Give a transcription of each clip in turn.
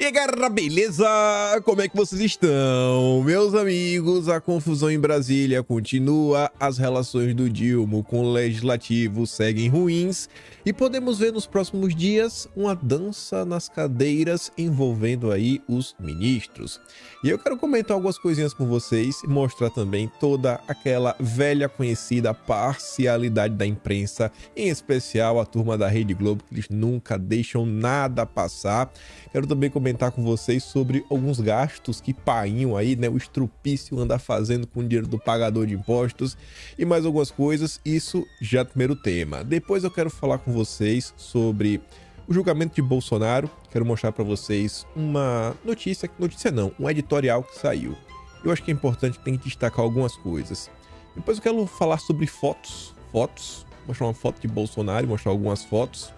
aí, galera, beleza? Como é que vocês estão? Meus amigos, a confusão em Brasília continua, as relações do Dilma com o Legislativo seguem ruins e podemos ver nos próximos dias uma dança nas cadeiras envolvendo aí os ministros. E eu quero comentar algumas coisinhas com vocês e mostrar também toda aquela velha conhecida parcialidade da imprensa, em especial a turma da Rede Globo, que eles nunca deixam nada passar. Quero também comentar com vocês sobre alguns gastos que painho aí, né, o estrupício anda fazendo com o dinheiro do pagador de impostos e mais algumas coisas, isso já é o primeiro tema. Depois eu quero falar com vocês sobre o julgamento de Bolsonaro, quero mostrar para vocês uma notícia não, um editorial que saiu. Eu acho que é importante, tem que destacar algumas coisas. Depois eu quero falar sobre fotos, mostrar uma foto de Bolsonaro, mostrar algumas fotos.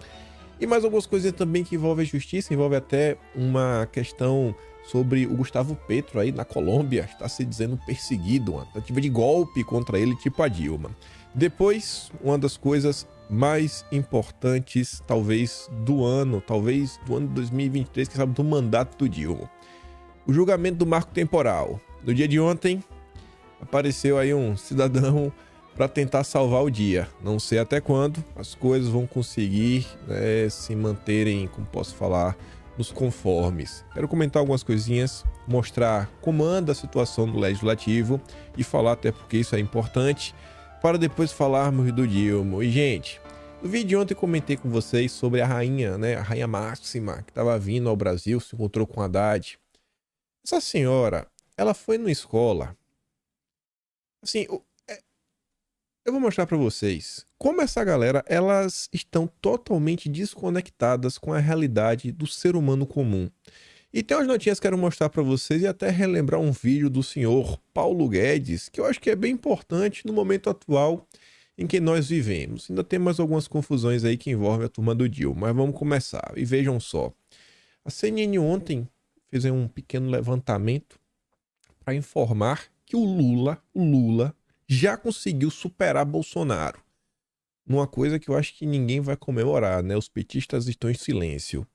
E mais algumas coisas também que envolvem a justiça, envolve até uma questão sobre o Gustavo Petro aí na Colômbia, está se dizendo perseguido, uma tentativa de golpe contra ele, tipo a Dilma. Depois, uma das coisas mais importantes, talvez do ano de 2023, que sabe, do mandato do Dilma. O julgamento do marco temporal. No dia de ontem, apareceu aí um cidadão para tentar salvar o dia. Não sei até quando as coisas vão conseguir, né, se manterem, como posso falar, nos conformes. Quero comentar algumas coisinhas, mostrar como anda a situação do Legislativo e falar até porque isso é importante, para depois falarmos do Dilma. E, gente, no vídeo de ontem eu comentei com vocês sobre a rainha, né, a rainha Máxima, que estava vindo ao Brasil, se encontrou com Haddad. Essa senhora, ela foi numa escola, assim, eu vou mostrar para vocês como essa galera, elas estão totalmente desconectadas com a realidade do ser humano comum. E tem umas notinhas que eu quero mostrar para vocês e até relembrar um vídeo do senhor Paulo Guedes, que eu acho que é bem importante no momento atual em que nós vivemos. Ainda tem mais algumas confusões aí que envolvem a turma do Dilma, mas vamos começar. E vejam só, a CNN ontem fez um pequeno levantamento para informar que o Lula já conseguiu superar Bolsonaro. Numa coisa que eu acho que ninguém vai comemorar, né? Os petistas estão em silêncio.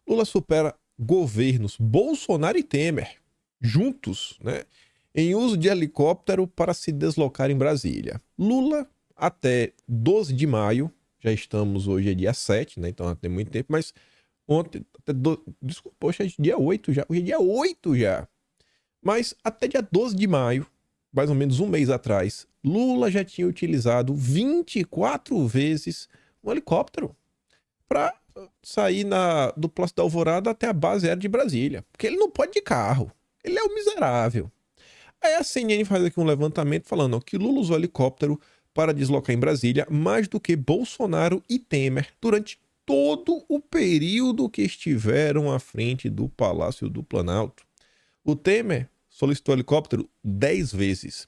Lula supera governos Bolsonaro e Temer, juntos, né, em uso de helicóptero para se deslocar em Brasília. Lula, até 12 de maio, já estamos, hoje é dia 7, né? Então tem muito tempo, mas ontem, desculpa, poxa, é dia 8 já. Hoje é dia 8 já. Mas até dia 12 de maio, mais ou menos um mês atrás, Lula já tinha utilizado 24 vezes um helicóptero para sair do Palácio da Alvorada até a base aérea de Brasília. Porque ele não pode ir de carro. Ele é um miserável. Aí a CNN faz aqui um levantamento falando que Lula usou helicóptero para deslocar em Brasília mais do que Bolsonaro e Temer durante todo o período que estiveram à frente do Palácio do Planalto. O Temer solicitou helicóptero 10 vezes,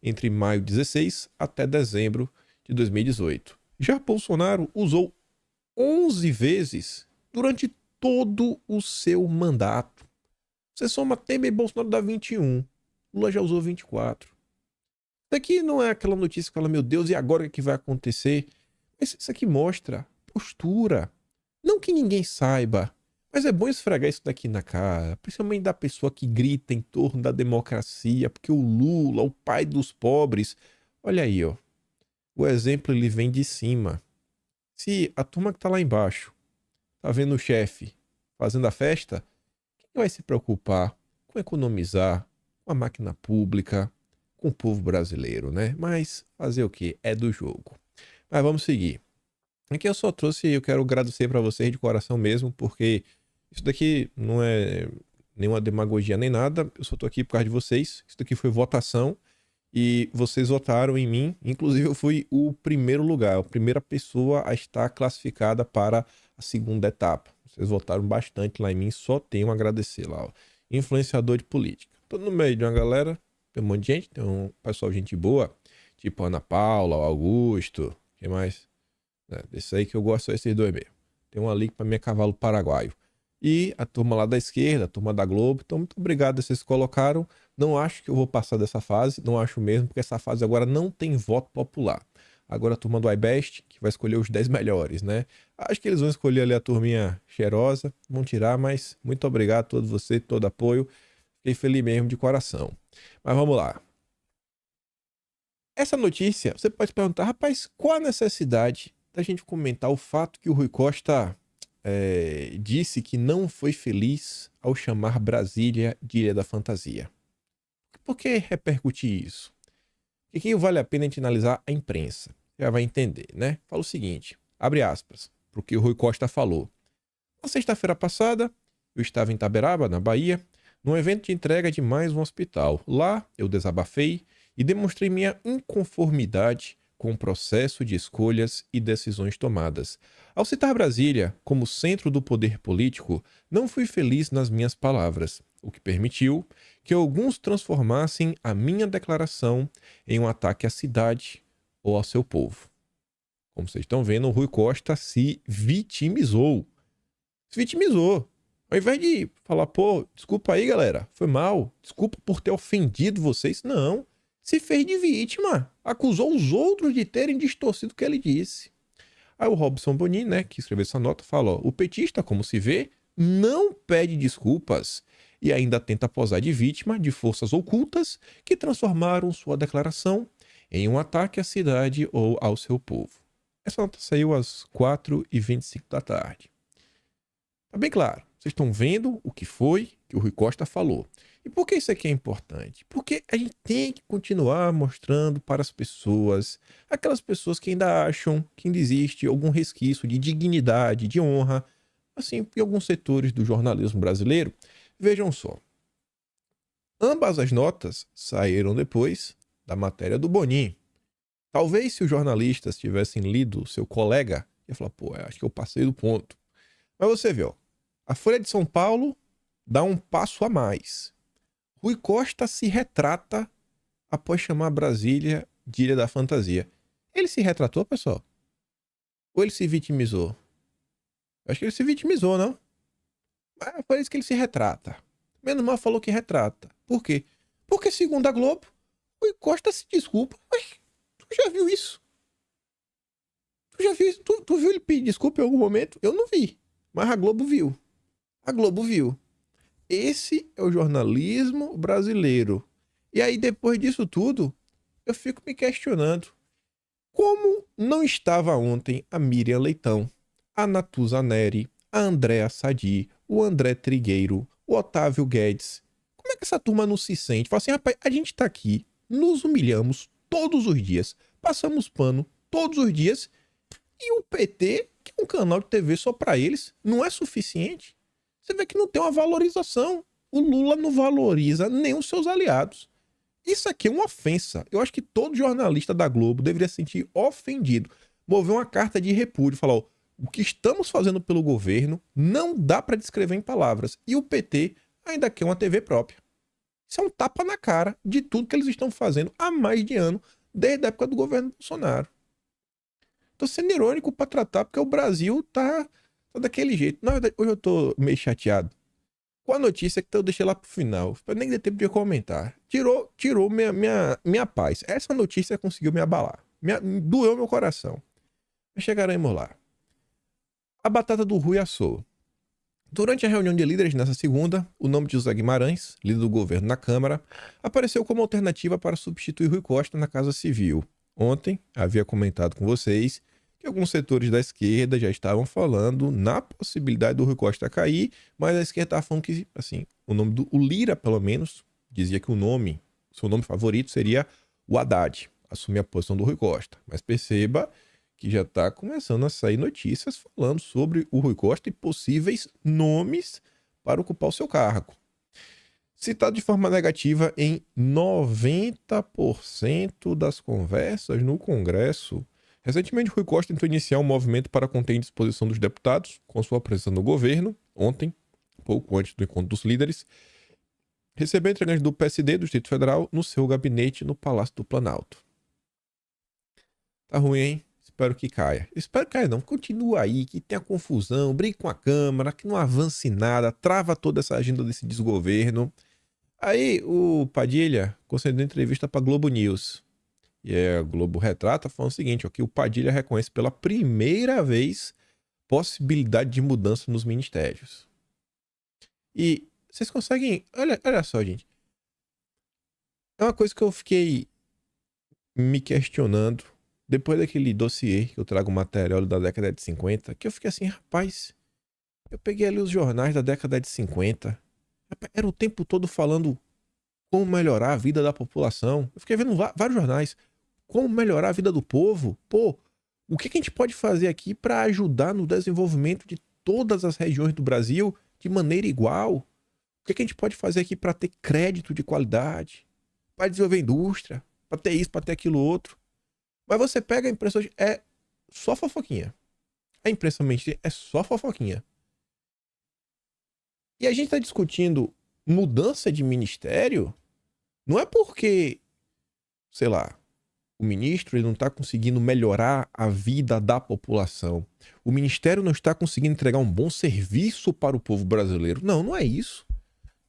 entre maio de 16 até dezembro de 2018. Já Bolsonaro usou 11 vezes durante todo o seu mandato. Você soma Temer e Bolsonaro dá 21. Lula já usou 24. Isso aqui não é aquela notícia que fala, meu Deus, e agora o que vai acontecer? Mas isso aqui mostra postura. Não que ninguém saiba, mas é bom esfregar isso daqui na cara, principalmente da pessoa que grita em torno da democracia, porque o Lula, o pai dos pobres, olha aí, ó, o exemplo ele vem de cima. Se a turma que tá lá embaixo tá vendo o chefe fazendo a festa, quem vai se preocupar com economizar, com a máquina pública, com o povo brasileiro, né? Mas fazer o quê? É do jogo. Mas vamos seguir. Aqui eu só trouxe, eu quero agradecer para vocês de coração mesmo, porque isso daqui não é nenhuma demagogia nem nada, eu só tô aqui por causa de vocês. Isso daqui foi votação e vocês votaram em mim, inclusive eu fui o primeiro lugar, a primeira pessoa a estar classificada para a segunda etapa. Vocês votaram bastante lá em mim, só tenho a agradecer lá, ó. Influenciador de política. Tô no meio de uma galera, tem um monte de gente, tem um pessoal, gente boa, tipo Ana Paula, Augusto, quem mais? Desse aí que eu gosto só esses dois mesmo. Tem um ali que pra mim é cavalo paraguaio. E a turma lá da esquerda, a turma da Globo. Então, muito obrigado, vocês colocaram. Não acho que eu vou passar dessa fase, não acho mesmo, porque essa fase agora não tem voto popular. agora a turma do iBest, que vai escolher os 10 melhores, né? Acho que eles vão escolher ali a turminha cheirosa, vão tirar, mas muito obrigado a todos vocês, todo apoio. Fiquei feliz mesmo de coração. Mas vamos lá. Essa notícia, você pode perguntar, rapaz, qual a necessidade da gente comentar o fato que o Rui Costa disse que não foi feliz ao chamar Brasília de Ilha da Fantasia? Por que repercutir isso? E aqui vale a pena a gente analisar a imprensa. Já vai entender, né? Fala o seguinte, abre aspas, para o que o Rui Costa falou. Na sexta-feira passada, eu estava em Itaberaba, na Bahia, num evento de entrega de mais um hospital. Lá, eu desabafei e demonstrei minha inconformidade com o processo de escolhas e decisões tomadas. Ao citar Brasília como centro do poder político, não fui feliz nas minhas palavras, o que permitiu que alguns transformassem a minha declaração em um ataque à cidade ou ao seu povo. Como vocês estão vendo, o Rui Costa se vitimizou. Se vitimizou. Ao invés de falar, pô, desculpa aí, galera, foi mal, desculpa por ter ofendido vocês, não. Se fez de vítima, acusou os outros de terem distorcido o que ele disse. Aí o Robson Bonin, né, que escreveu essa nota, fala, ó, o petista, como se vê, não pede desculpas e ainda tenta posar de vítima de forças ocultas que transformaram sua declaração em um ataque à cidade ou ao seu povo. Essa nota saiu às 4h25 da tarde. Tá bem claro, vocês estão vendo o que foi que o Rui Costa falou. E por que isso aqui é importante? Porque a gente tem que continuar mostrando para as pessoas, aquelas pessoas que ainda acham que ainda existe algum resquício de dignidade, de honra, assim, em alguns setores do jornalismo brasileiro. Vejam só, ambas as notas saíram depois da matéria do Bonin. Talvez se os jornalistas tivessem lido seu colega, ia falar, pô, acho que eu passei do ponto. Mas você vê, ó, a Folha de São Paulo dá um passo a mais. Rui Costa se retrata após chamar Brasília de Ilha da Fantasia. Ele se retratou, pessoal? Ou ele se vitimizou? Eu acho que ele se vitimizou, não? Mas foi isso que ele se retrata. Menos mal falou que retrata. Por quê? Porque, segundo a Globo, Rui Costa se desculpa. Mas tu já viu isso? Tu já viu isso? Tu viu ele pedir desculpa em algum momento? Eu não vi. Mas a Globo viu. A Globo viu. Esse é o jornalismo brasileiro. E aí, depois disso tudo, eu fico me questionando. Como não estava ontem a Miriam Leitão, a Natuza Neri, a Andréa Sadi, o André Trigueiro, o Otávio Guedes? Como é que essa turma não se sente? Fala assim, rapaz, a gente tá aqui, nos humilhamos todos os dias, passamos pano todos os dias, e o PT, que é um canal de TV só pra eles, não é suficiente? Você vê que não tem uma valorização. O Lula não valoriza nem os seus aliados. Isso aqui é uma ofensa. Eu acho que todo jornalista da Globo deveria se sentir ofendido. Mover uma carta de repúdio, falar, ó, o que estamos fazendo pelo governo não dá para descrever em palavras. E o PT ainda quer uma TV própria. Isso é um tapa na cara de tudo que eles estão fazendo há mais de ano, desde a época do governo Bolsonaro. Tô sendo irônico para tratar, porque o Brasil tá daquele jeito. Na verdade, hoje eu tô meio chateado com a notícia que eu deixei lá pro final. Eu nem dei tempo de comentar. Tirou minha paz. Essa notícia conseguiu me abalar. Doeu meu coração. Mas chegaremos lá. A batata do Rui assou. Durante a reunião de líderes nessa segunda, o nome de José Guimarães, líder do governo na Câmara, apareceu como alternativa para substituir Rui Costa na Casa Civil. Ontem, havia comentado com vocês que alguns setores da esquerda já estavam falando na possibilidade do Rui Costa cair, mas a esquerda estava falando que, assim, o nome do Lira, pelo menos, dizia que seu nome favorito seria o Haddad, assumir a posição do Rui Costa. Mas perceba que já está começando a sair notícias falando sobre o Rui Costa e possíveis nomes para ocupar o seu cargo. Citado de forma negativa em 90% das conversas no Congresso. Recentemente, Rui Costa tentou iniciar um movimento para conter a indisposição dos deputados, com sua presença no governo, ontem, pouco antes do encontro dos líderes, recebeu integrantes do PSD do Distrito Federal no seu gabinete no Palácio do Planalto. Tá ruim, hein? Espero que caia. Espero que caia não. Continua aí, que tenha confusão, brigue com a Câmara, que não avance nada, trava toda essa agenda desse desgoverno. Aí o Padilha concedeu entrevista para Globo News. e a Globo retrata, falando o seguinte, ó, que o Padilha reconhece pela primeira vez possibilidade de mudança nos ministérios. E vocês conseguem... Olha só, gente. É uma coisa que eu fiquei me questionando depois daquele dossiê que eu trago material da década de 50, que eu fiquei assim, rapaz, eu peguei ali os jornais da década de 50, era o tempo todo falando como melhorar a vida da população. Eu fiquei vendo vários jornais, como melhorar a vida do povo. Pô, o que a gente pode fazer aqui para ajudar no desenvolvimento de todas as regiões do Brasil de maneira igual? O que a gente pode fazer aqui para ter crédito de qualidade, para desenvolver indústria, para ter isso, para ter aquilo outro? Mas você pega a imprensa hoje, é só fofoquinha. A imprensa mainstream é só fofoquinha. E a gente está discutindo mudança de ministério, não é porque, sei lá, o ministro ele não está conseguindo melhorar a vida da população. O ministério não está conseguindo entregar um bom serviço para o povo brasileiro. Não, não é isso.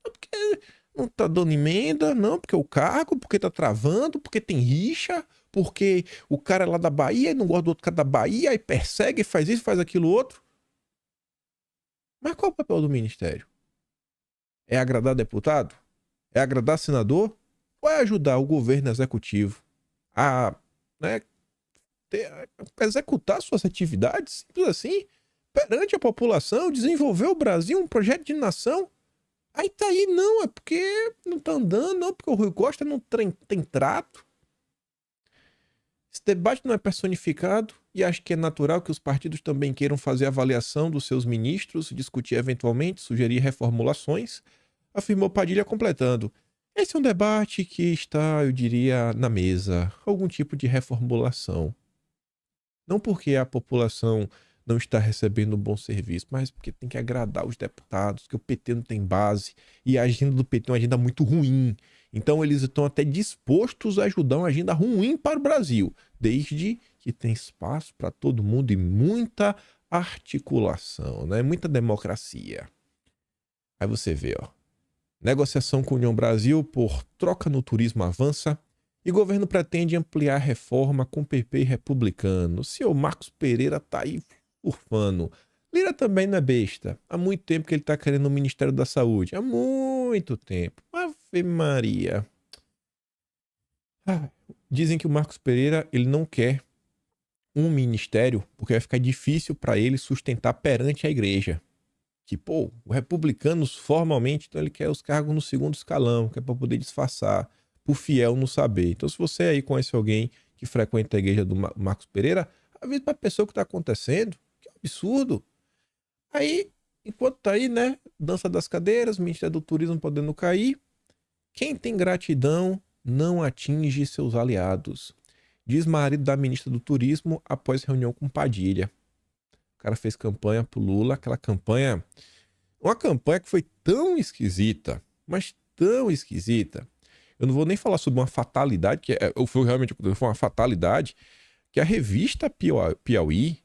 Não porque não está dando emenda, não, porque o cargo, porque está travando, porque tem rixa, porque o cara é lá da Bahia e não gosta do outro cara da Bahia e persegue, faz isso, faz aquilo outro. Mas qual é o papel do ministério? É agradar deputado? É agradar senador? Ou é ajudar o governo executivo a, né, executar suas atividades, simples assim, perante a população, desenvolver o Brasil, um projeto de nação? Aí tá aí, não, é porque não tá andando, não, porque o Rui Costa não tem trato. Esse debate não é personificado e acho que é natural que os partidos também queiram fazer avaliação dos seus ministros, discutir eventualmente, sugerir reformulações, afirmou Padilha completando. Esse é um debate que está, eu diria, na mesa. Algum tipo de reformulação. Não porque a população não está recebendo um bom serviço, mas porque tem que agradar os deputados, que o PT não tem base e a agenda do PT é uma agenda muito ruim. Então eles estão até dispostos a ajudar uma agenda ruim para o Brasil, desde que tem espaço para todo mundo e muita articulação, né? Muita democracia. Aí você vê, ó. Negociação com a União Brasil por troca no turismo avança e governo pretende ampliar a reforma com PP e republicano. O senhor Marcos Pereira tá aí urfando. Lira também não é besta. Há muito tempo que ele tá querendo o Ministério da Saúde. Há muito tempo. Ave Maria. Dizem que o Marcos Pereira ele não quer um ministério porque vai ficar difícil para ele sustentar perante a igreja. Que, pô, os republicanos formalmente, então ele quer os cargos no segundo escalão, que é para poder disfarçar, pro fiel não saber. Então, se você aí conhece alguém que frequenta a igreja do Marcos Pereira, avisa pra pessoa o que tá acontecendo. Que absurdo. Aí, enquanto tá aí, né, dança das cadeiras, Ministério do Turismo podendo cair, quem tem gratidão não atinge seus aliados. Diz marido da ministra do Turismo após reunião com Padilha. O cara fez campanha pro Lula, aquela campanha... Uma campanha que foi tão esquisita, mas tão esquisita. Eu não vou nem falar sobre uma fatalidade, que foi realmente foi uma fatalidade, que a revista Piauí,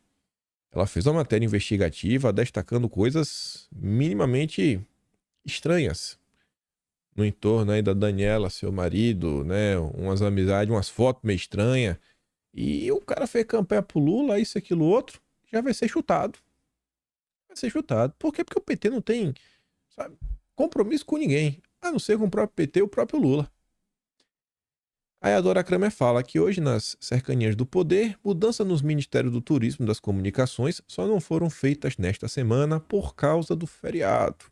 ela fez uma matéria investigativa destacando coisas minimamente estranhas no entorno aí da Daniela, seu marido, né? Umas amizades, umas fotos meio estranhas. E o cara fez campanha pro Lula, isso, aquilo, outro. Já vai ser chutado. Vai ser chutado. Por quê? Porque o PT não tem, sabe, compromisso com ninguém. A não ser com o próprio PT e o próprio Lula. Aí a Dora Kramer fala que hoje, nas cercanias do poder, mudanças nos Ministérios do Turismo e das Comunicações só não foram feitas nesta semana por causa do feriado.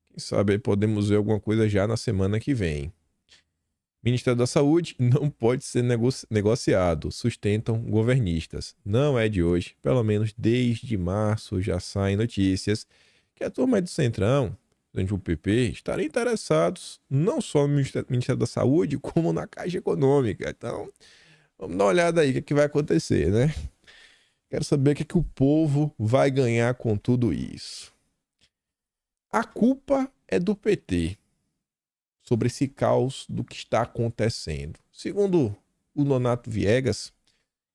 Quem sabe aí podemos ver alguma coisa já na semana que vem. Ministério da Saúde não pode ser negociado, sustentam governistas. Não é de hoje, pelo menos desde março já saem notícias que a turma do Centrão, durante o PP, estariam interessados não só no Ministério da Saúde, como na Caixa Econômica. Então, vamos dar uma olhada aí o que vai acontecer, né? Quero saber o que o povo vai ganhar com tudo isso. A culpa é do PT. Sobre esse caos do que está acontecendo. Segundo o Nonato Viegas,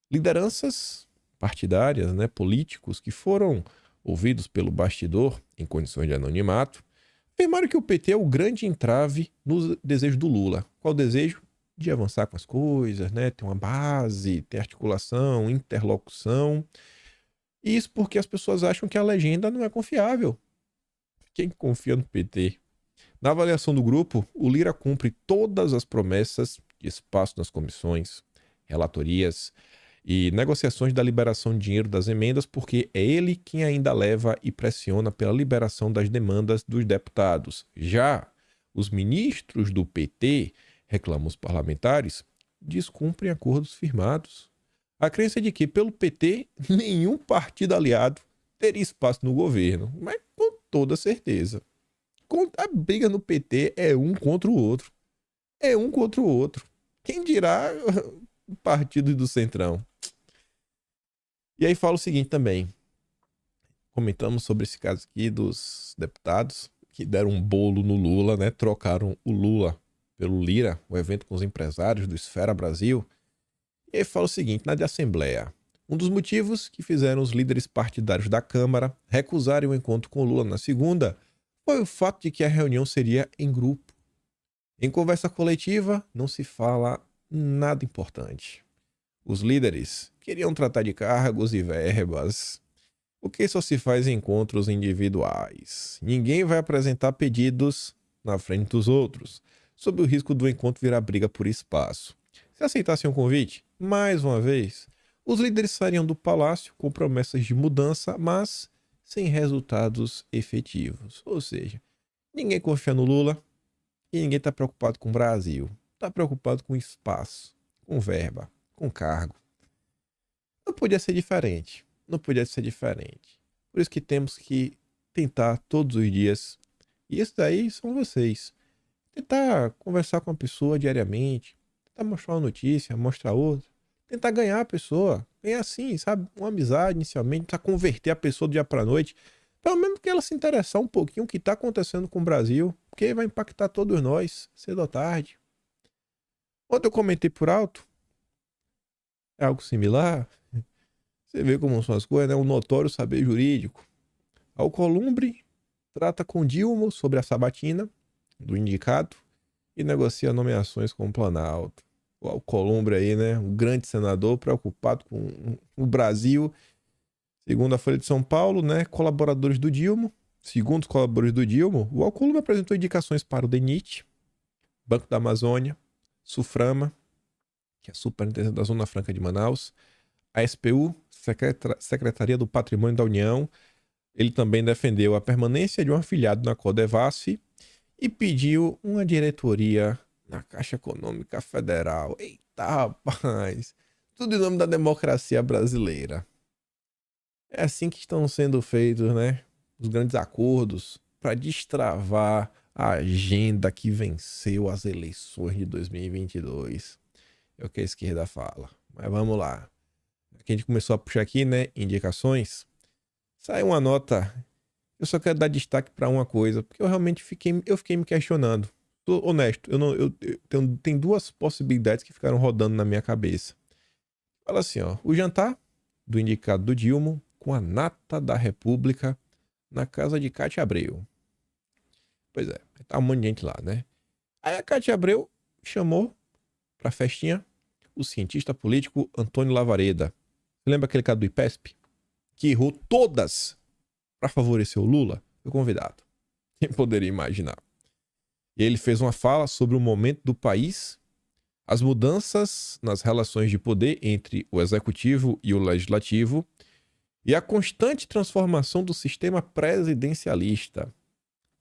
lideranças partidárias, né, políticos que foram ouvidos pelo bastidor em condições de anonimato, afirmaram que o PT é o grande entrave no desejo do Lula. Qual desejo? de avançar com as coisas, né? Tem uma base, tem articulação, interlocução. Isso porque as pessoas acham que a legenda não é confiável. Quem confia no PT? Na avaliação do grupo, o Lira cumpre todas as promessas de espaço nas comissões, relatorias e negociações da liberação de dinheiro das emendas, porque é ele quem ainda leva e pressiona pela liberação das demandas dos deputados. Já os ministros do PT, reclamam os parlamentares, descumprem acordos firmados. A crença é de que, pelo PT, nenhum partido aliado teria espaço no governo, mas com toda certeza. A briga no PT é um contra o outro. É um contra o outro. Quem dirá o partido do Centrão? E aí fala o seguinte também. Comentamos sobre esse caso aqui dos deputados que deram um bolo no Lula, né? Trocaram o Lula pelo Lira, o evento com os empresários do Esfera Brasil. E aí fala o seguinte, na de Assembleia. Um dos motivos que fizeram os líderes partidários da Câmara recusarem o encontro com o Lula na segunda foi o fato de que a reunião seria em grupo. Em conversa coletiva, não se fala nada importante. Os líderes queriam tratar de cargos e verbas, porque só se faz em encontros individuais. Ninguém vai apresentar pedidos na frente dos outros, sob o risco do encontro virar briga por espaço. Se aceitassem o convite, mais uma vez, os líderes sairiam do palácio com promessas de mudança, mas sem resultados efetivos. Ou seja, ninguém confia no Lula e ninguém está preocupado com o Brasil. Está preocupado com espaço, com verba, com cargo. Não podia ser diferente. Não podia ser diferente. Por isso que temos que tentar todos os dias. E isso daí são vocês. Tentar conversar com a pessoa diariamente. Tentar mostrar uma notícia, mostrar outra. Tentar ganhar a pessoa. Ganhar assim, sabe? Uma amizade inicialmente. Tentar converter a pessoa do dia pra noite. Pelo menos que ela se interessar um pouquinho o que está acontecendo com o Brasil. Porque vai impactar todos nós, cedo ou tarde. Ontem eu comentei por alto. É algo similar. Você vê como são as coisas, né? Um notório saber jurídico. Alcolumbre trata com Dilma sobre a sabatina do indicado e negocia nomeações com o Planalto. O Alcolumbre aí, né? Um grande senador preocupado com o Brasil. Segundo a Folha de São Paulo, né? Colaboradores do Dilma. Segundo os colaboradores do Dilma, o Alcolumbre apresentou indicações para o DENIT, Banco da Amazônia, Suframa, que é a Superintendência da Zona Franca de Manaus, a SPU, Secretaria do Patrimônio da União. Ele também defendeu a permanência de um afiliado na Codevasf e pediu uma diretoria na Caixa Econômica Federal. Eita, rapaz! Tudo em nome da democracia brasileira. É assim que estão sendo feitos, né? Os grandes acordos para destravar a agenda que venceu as eleições de 2022. É o que a esquerda fala. Mas vamos lá. Que a gente começou a puxar aqui, né? Indicações. Sai uma nota. Eu só quero dar destaque para uma coisa, porque eu realmente fiquei me questionando. Tô honesto, tem duas possibilidades que ficaram rodando na minha cabeça. Fala assim, ó. O jantar do indicado do Dilma com a nata da República na casa de Cátia Abreu. Pois é, tá um monte de gente lá, né? Aí a Cátia Abreu chamou pra festinha o cientista político Antônio Lavareda. Você lembra aquele cara do IPESP? Que errou todas para favorecer o Lula? Foi convidado. Quem poderia imaginar? E ele fez uma fala sobre o momento do país, as mudanças nas relações de poder entre o executivo e o legislativo e a constante transformação do sistema presidencialista,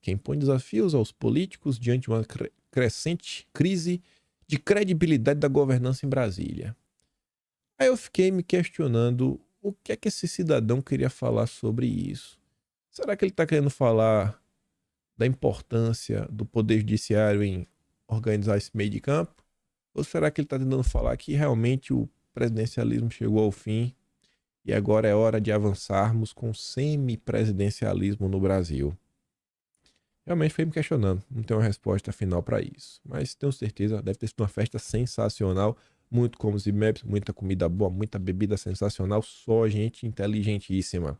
que impõe desafios aos políticos diante de uma crescente crise de credibilidade da governança em Brasília. Aí eu fiquei me questionando o que é que esse cidadão queria falar sobre isso. Será que ele está querendo falar da importância do Poder Judiciário em organizar esse meio de campo? Ou será que ele está tentando falar que realmente o presidencialismo chegou ao fim e agora é hora de avançarmos com semipresidencialismo no Brasil? Realmente fiquei me questionando, não tenho uma resposta final para isso. Mas tenho certeza, deve ter sido uma festa sensacional. Muito comes e bebes, muita comida boa, muita bebida sensacional, só gente inteligentíssima.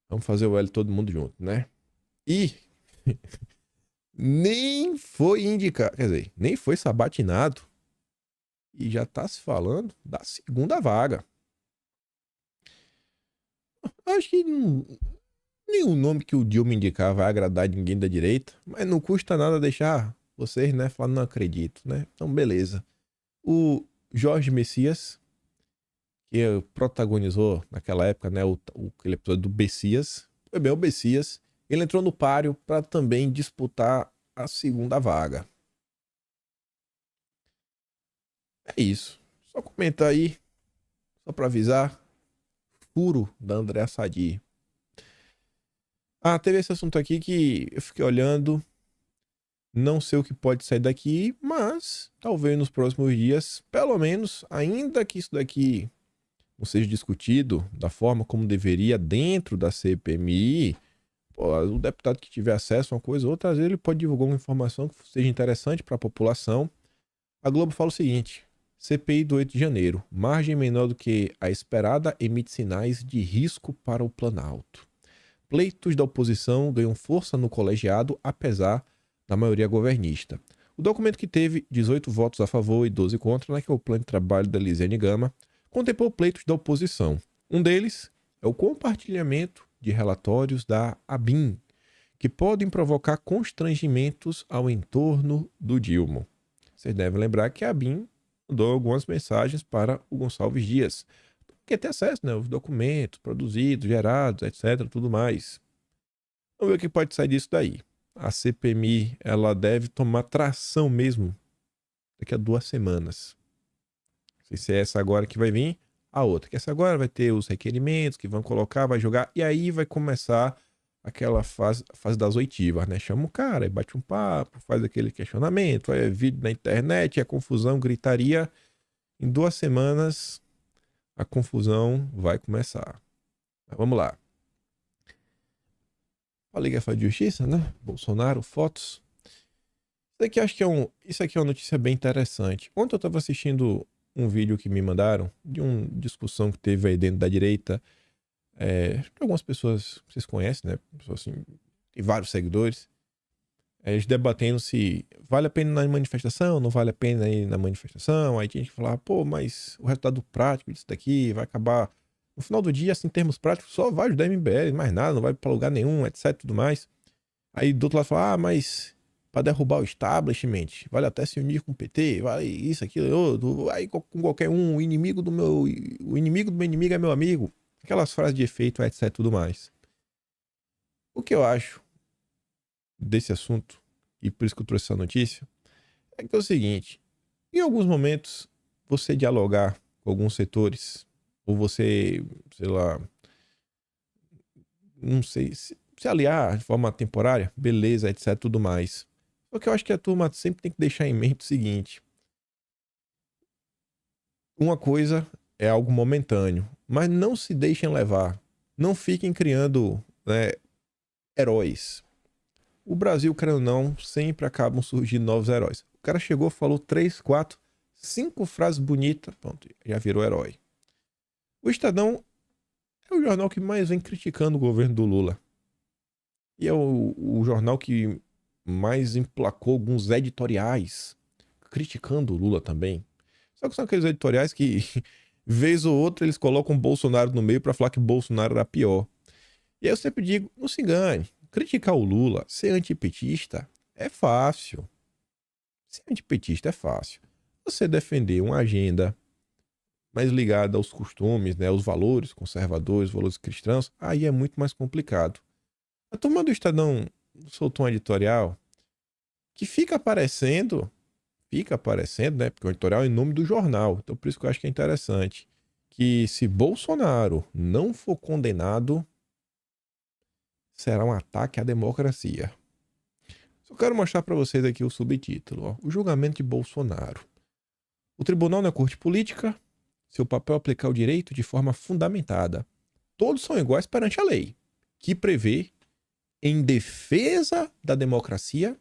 Vamos fazer o L todo mundo junto, né? E nem foi indicado, quer dizer, nem foi sabatinado e já tá se falando da segunda vaga. Acho que nenhum nome que o Dilma indicar vai agradar ninguém da direita, mas não custa nada deixar vocês, né, falando não acredito, né? Então, beleza. O Jorge Messias, que protagonizou naquela época, né, aquele episódio do Bessias, foi bem o Bessias, ele entrou no páreo para também disputar a segunda vaga. É isso. Só comentar aí, só para avisar, furo da Andréa Sadi. Ah, teve esse assunto aqui que eu fiquei olhando, não sei o que pode sair daqui, mas talvez nos próximos dias, pelo menos, ainda que isso daqui não seja discutido da forma como deveria dentro da CPMI, pô, o deputado que tiver acesso a uma coisa ou outra, às vezes ele pode divulgar uma informação que seja interessante para a população. A Globo fala o seguinte: CPI do 8 de janeiro, margem menor do que a esperada emite sinais de risco para o Planalto. Pleitos da oposição ganham força no colegiado, apesar da maioria governista. O documento, que teve 18 votos a favor e 12 contra, né, que é o plano de trabalho da Lisiane Gama, contemplou pleitos da oposição. Um deles é o compartilhamento de relatórios da ABIN, que podem provocar constrangimentos ao entorno do Dilma. Vocês devem lembrar que a ABIN mandou algumas mensagens para o Gonçalves Dias, que tem acesso, né, aos documentos produzidos, gerados, etc, tudo mais. Vamos ver o que pode sair disso daí. A CPMI, ela deve tomar tração mesmo daqui a 2 semanas. Não sei se é essa agora que vai vir, a outra. Que essa agora vai ter os requerimentos que vão colocar, vai jogar, e aí vai começar aquela fase das oitivas, né? Chama o cara, bate um papo, faz aquele questionamento, vai vídeo na internet, é confusão, gritaria. Em 2 semanas, a confusão vai começar. Mas vamos lá. Falei que ia falar de justiça, né? Bolsonaro, fotos. Isso aqui é uma notícia bem interessante. Ontem eu estava assistindo um vídeo que me mandaram de uma discussão que teve aí dentro da direita. Algumas pessoas que vocês conhecem, né? Pessoas assim, tem vários seguidores. Eles debatendo se vale a pena ir na manifestação, não vale a pena ir na manifestação. Aí tinha que falar, pô, mas o resultado prático disso daqui vai acabar. No final do dia, assim, em termos práticos, só vai ajudar a MBL, mais nada, não vai pra lugar nenhum, etc, tudo mais. Aí do outro lado fala, mas para derrubar o establishment, vale até se unir com o PT, vale isso, aquilo, outro, aí com qualquer um, o inimigo do meu inimigo é meu amigo. Aquelas frases de efeito, etc, tudo mais. O que eu acho desse assunto, e por isso que eu trouxe essa notícia, é que é o seguinte: em alguns momentos, você dialogar com alguns setores, ou você, sei lá, não sei, se aliar de forma temporária, beleza, etc, tudo mais. Só que eu acho que a turma sempre tem que deixar em mente o seguinte: uma coisa é algo momentâneo, mas não se deixem levar. Não fiquem criando, né, heróis. O Brasil, querendo ou não, sempre acabam surgindo novos heróis. O cara chegou, falou 3, 4, 5 frases bonitas, pronto, já virou herói. O Estadão é o jornal que mais vem criticando o governo do Lula. E é o jornal que mais emplacou alguns editoriais criticando o Lula também. Só que são aqueles editoriais que, vez ou outra, eles colocam o Bolsonaro no meio para falar que o Bolsonaro era pior. E aí eu sempre digo, não se engane, criticar o Lula, ser antipetista, é fácil. Ser antipetista é fácil. Você defender uma agenda mais ligada aos costumes, né, aos valores conservadores, valores cristãos, aí é muito mais complicado. A turma do Estadão soltou um editorial que fica aparecendo, né, porque o editorial é em nome do jornal, então por isso que eu acho que é interessante, que se Bolsonaro não for condenado, será um ataque à democracia. Só quero mostrar para vocês aqui o subtítulo, ó, o julgamento de Bolsonaro. O tribunal não é corte política, seu papel é aplicar o direito de forma fundamentada. Todos são iguais perante a lei, que prevê, em defesa da democracia,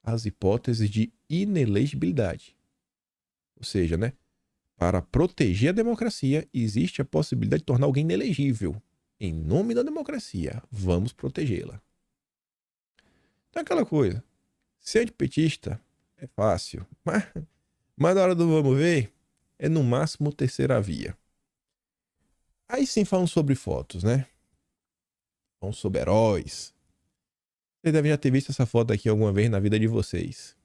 as hipóteses de inelegibilidade. Ou seja, né, para proteger a democracia, existe a possibilidade de tornar alguém inelegível. Em nome da democracia, vamos protegê-la. Então é aquela coisa. Ser antipetista é fácil, mas na hora do vamos ver, é no máximo terceira via. Aí sim falam sobre fotos, né? Falam sobre heróis. Vocês devem já ter visto essa foto aqui alguma vez na vida de vocês.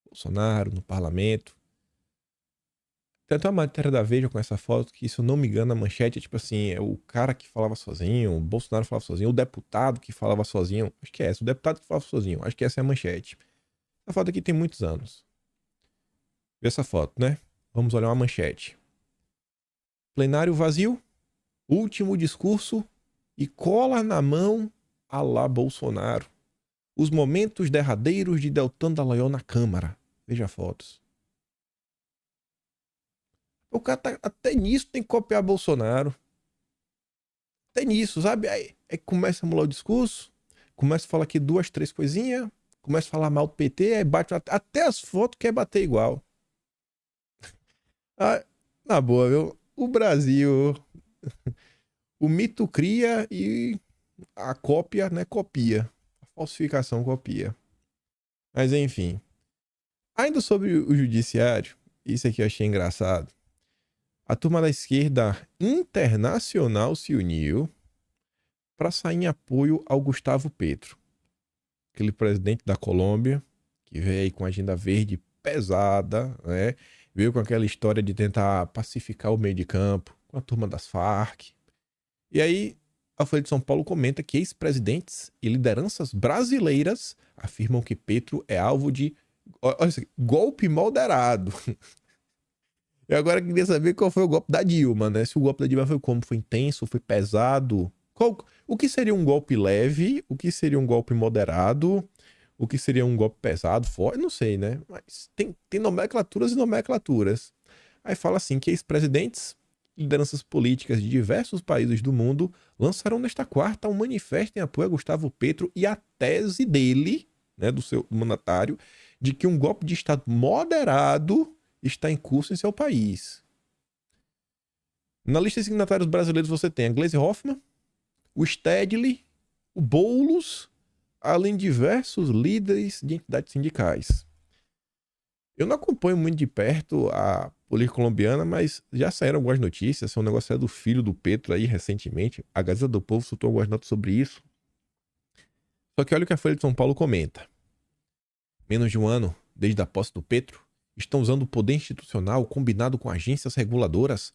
Bolsonaro no parlamento. Tem até uma matéria da Veja com essa foto que, se eu não me engano, a manchete é tipo assim, é o cara que falava sozinho, o Bolsonaro falava sozinho, o deputado que falava sozinho. Acho que é essa, o deputado que falava sozinho. Acho que essa é a manchete. Essa foto aqui tem muitos anos. Vê essa foto, né? Vamos olhar uma manchete. Plenário vazio, último discurso e cola na mão a lá Bolsonaro. Os momentos derradeiros de Deltan Dallagnol na Câmara. Veja fotos. O cara tá, até nisso tem que copiar Bolsonaro. Até nisso, sabe? Aí começa a mular o discurso, começa a falar aqui duas, três coisinhas, começa a falar mal do PT, aí bate até as fotos quer bater igual. Ah, na boa, viu? O Brasil, o mito cria e a cópia, né, copia. A falsificação copia. Mas enfim. Ainda sobre o judiciário, isso aqui eu achei engraçado. A turma da esquerda internacional se uniu para sair em apoio ao Gustavo Petro, aquele presidente da Colômbia, que veio aí com agenda verde pesada, né? Veio com aquela história de tentar pacificar o meio de campo, com a turma das Farc. E aí, a Folha de São Paulo comenta que ex-presidentes e lideranças brasileiras afirmam que Petro é alvo de, olha isso aqui, golpe moderado. Eu agora queria saber qual foi o golpe da Dilma, né? Se o golpe da Dilma foi como? Foi intenso? Foi pesado? O que seria um golpe leve? O que seria um golpe moderado? O que seria um golpe pesado? Forte? Não sei, né? Mas tem nomenclaturas e nomenclaturas. Aí fala assim que ex-presidentes, lideranças políticas de diversos países do mundo lançaram nesta quarta um manifesto em apoio a Gustavo Petro e a tese dele, né, do seu mandatário, de que um golpe de Estado moderado está em curso em seu país. Na lista de signatários brasileiros você tem a Gleisi Hoffmann, o Stedley, o Boulos, além de diversos líderes de entidades sindicais. Eu não acompanho muito de perto a política colombiana, mas já saíram algumas notícias. O negócio é do filho do Petro aí recentemente. A Gazeta do Povo soltou algumas notas sobre isso. Só que olha o que a Folha de São Paulo comenta. Menos de um ano desde a posse do Petro, estão usando o poder institucional combinado com agências reguladoras,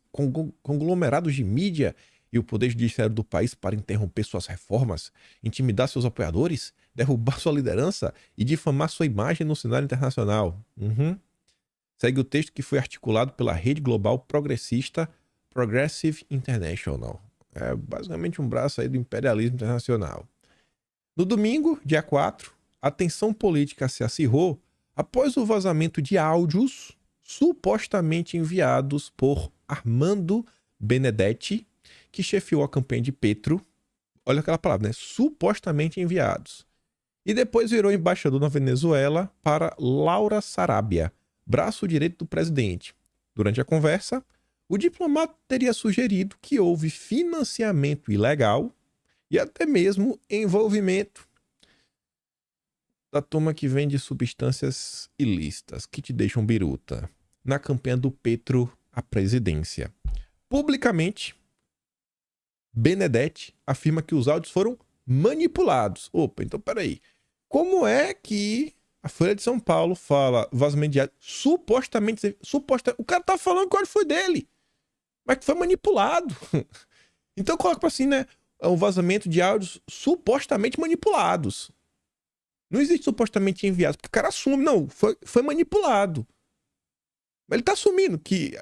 conglomerados de mídia e o poder judiciário do país para interromper suas reformas, intimidar seus apoiadores, derrubar sua liderança e difamar sua imagem no cenário internacional. Segue o texto que foi articulado pela rede global progressista Progressive International. É basicamente um braço aí do imperialismo internacional. No domingo, dia 4, a tensão política se acirrou após o vazamento de áudios supostamente enviados por Armando Benedetti, que chefiou a campanha de Petro. Olha aquela palavra, né? Supostamente enviados. E depois virou embaixador na Venezuela para Laura Sarabia, braço direito do presidente. Durante a conversa, o diplomata teria sugerido que houve financiamento ilegal e até mesmo envolvimento da turma que vende substâncias ilícitas, que te deixam biruta, na campanha do Petro à presidência. Publicamente, Benedetti afirma que os áudios foram manipulados. Opa, então peraí. Como é que a Folha de São Paulo fala vazamento de áudio supostamente... O cara tá falando que o áudio foi dele, mas que foi manipulado. Então coloca assim, né? É um vazamento de áudios supostamente manipulados. Não existe supostamente enviado, porque o cara assume, não, foi manipulado. Mas ele tá assumindo que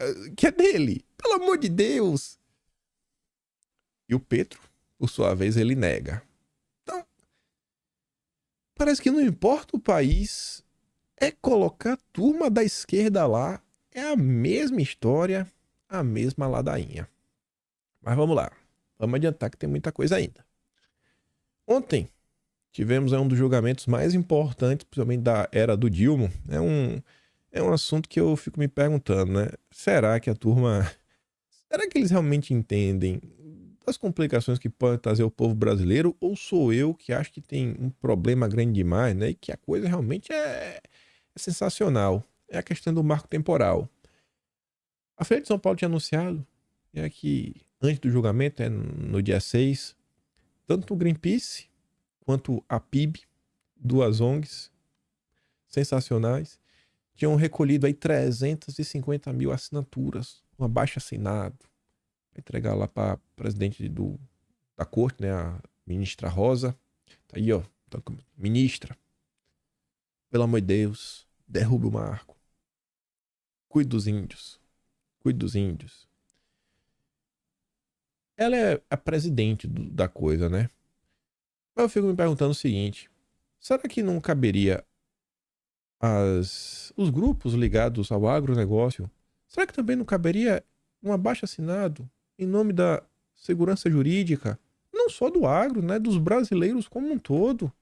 é dele. Pelo amor de Deus. E o Petro, por sua vez, ele nega. Então, parece que não importa o país, é colocar a turma da esquerda lá. É a mesma história, a mesma ladainha. Mas vamos lá. Vamos adiantar que tem muita coisa ainda. Ontem, tivemos um dos julgamentos mais importantes, principalmente da era do Dilma. É um assunto que eu fico me perguntando, né? Será que a turma... Será que eles realmente entendem das complicações que pode trazer o povo brasileiro, ou sou eu que acho que tem um problema grande demais, né? E que a coisa realmente é sensacional. É a questão do marco temporal. A Folha de São Paulo tinha anunciado, que antes do julgamento, no dia 6, tanto o Greenpeace quanto a PIB, duas ONGs sensacionais, tinham recolhido aí 350 mil assinaturas, um abaixo-assinado, para entregar lá para a presidente da corte, né, a ministra Rosa. Tá aí, ó, ministra, pelo amor de Deus, derrube o marco. Cuide dos índios. Cuide dos índios. Ela é a presidente da coisa, né? Mas eu fico me perguntando o seguinte: será que não caberia os grupos ligados ao agronegócio? Será que também não caberia um abaixo-assinado em nome da segurança jurídica, não só do agro, né, dos brasileiros como um todo?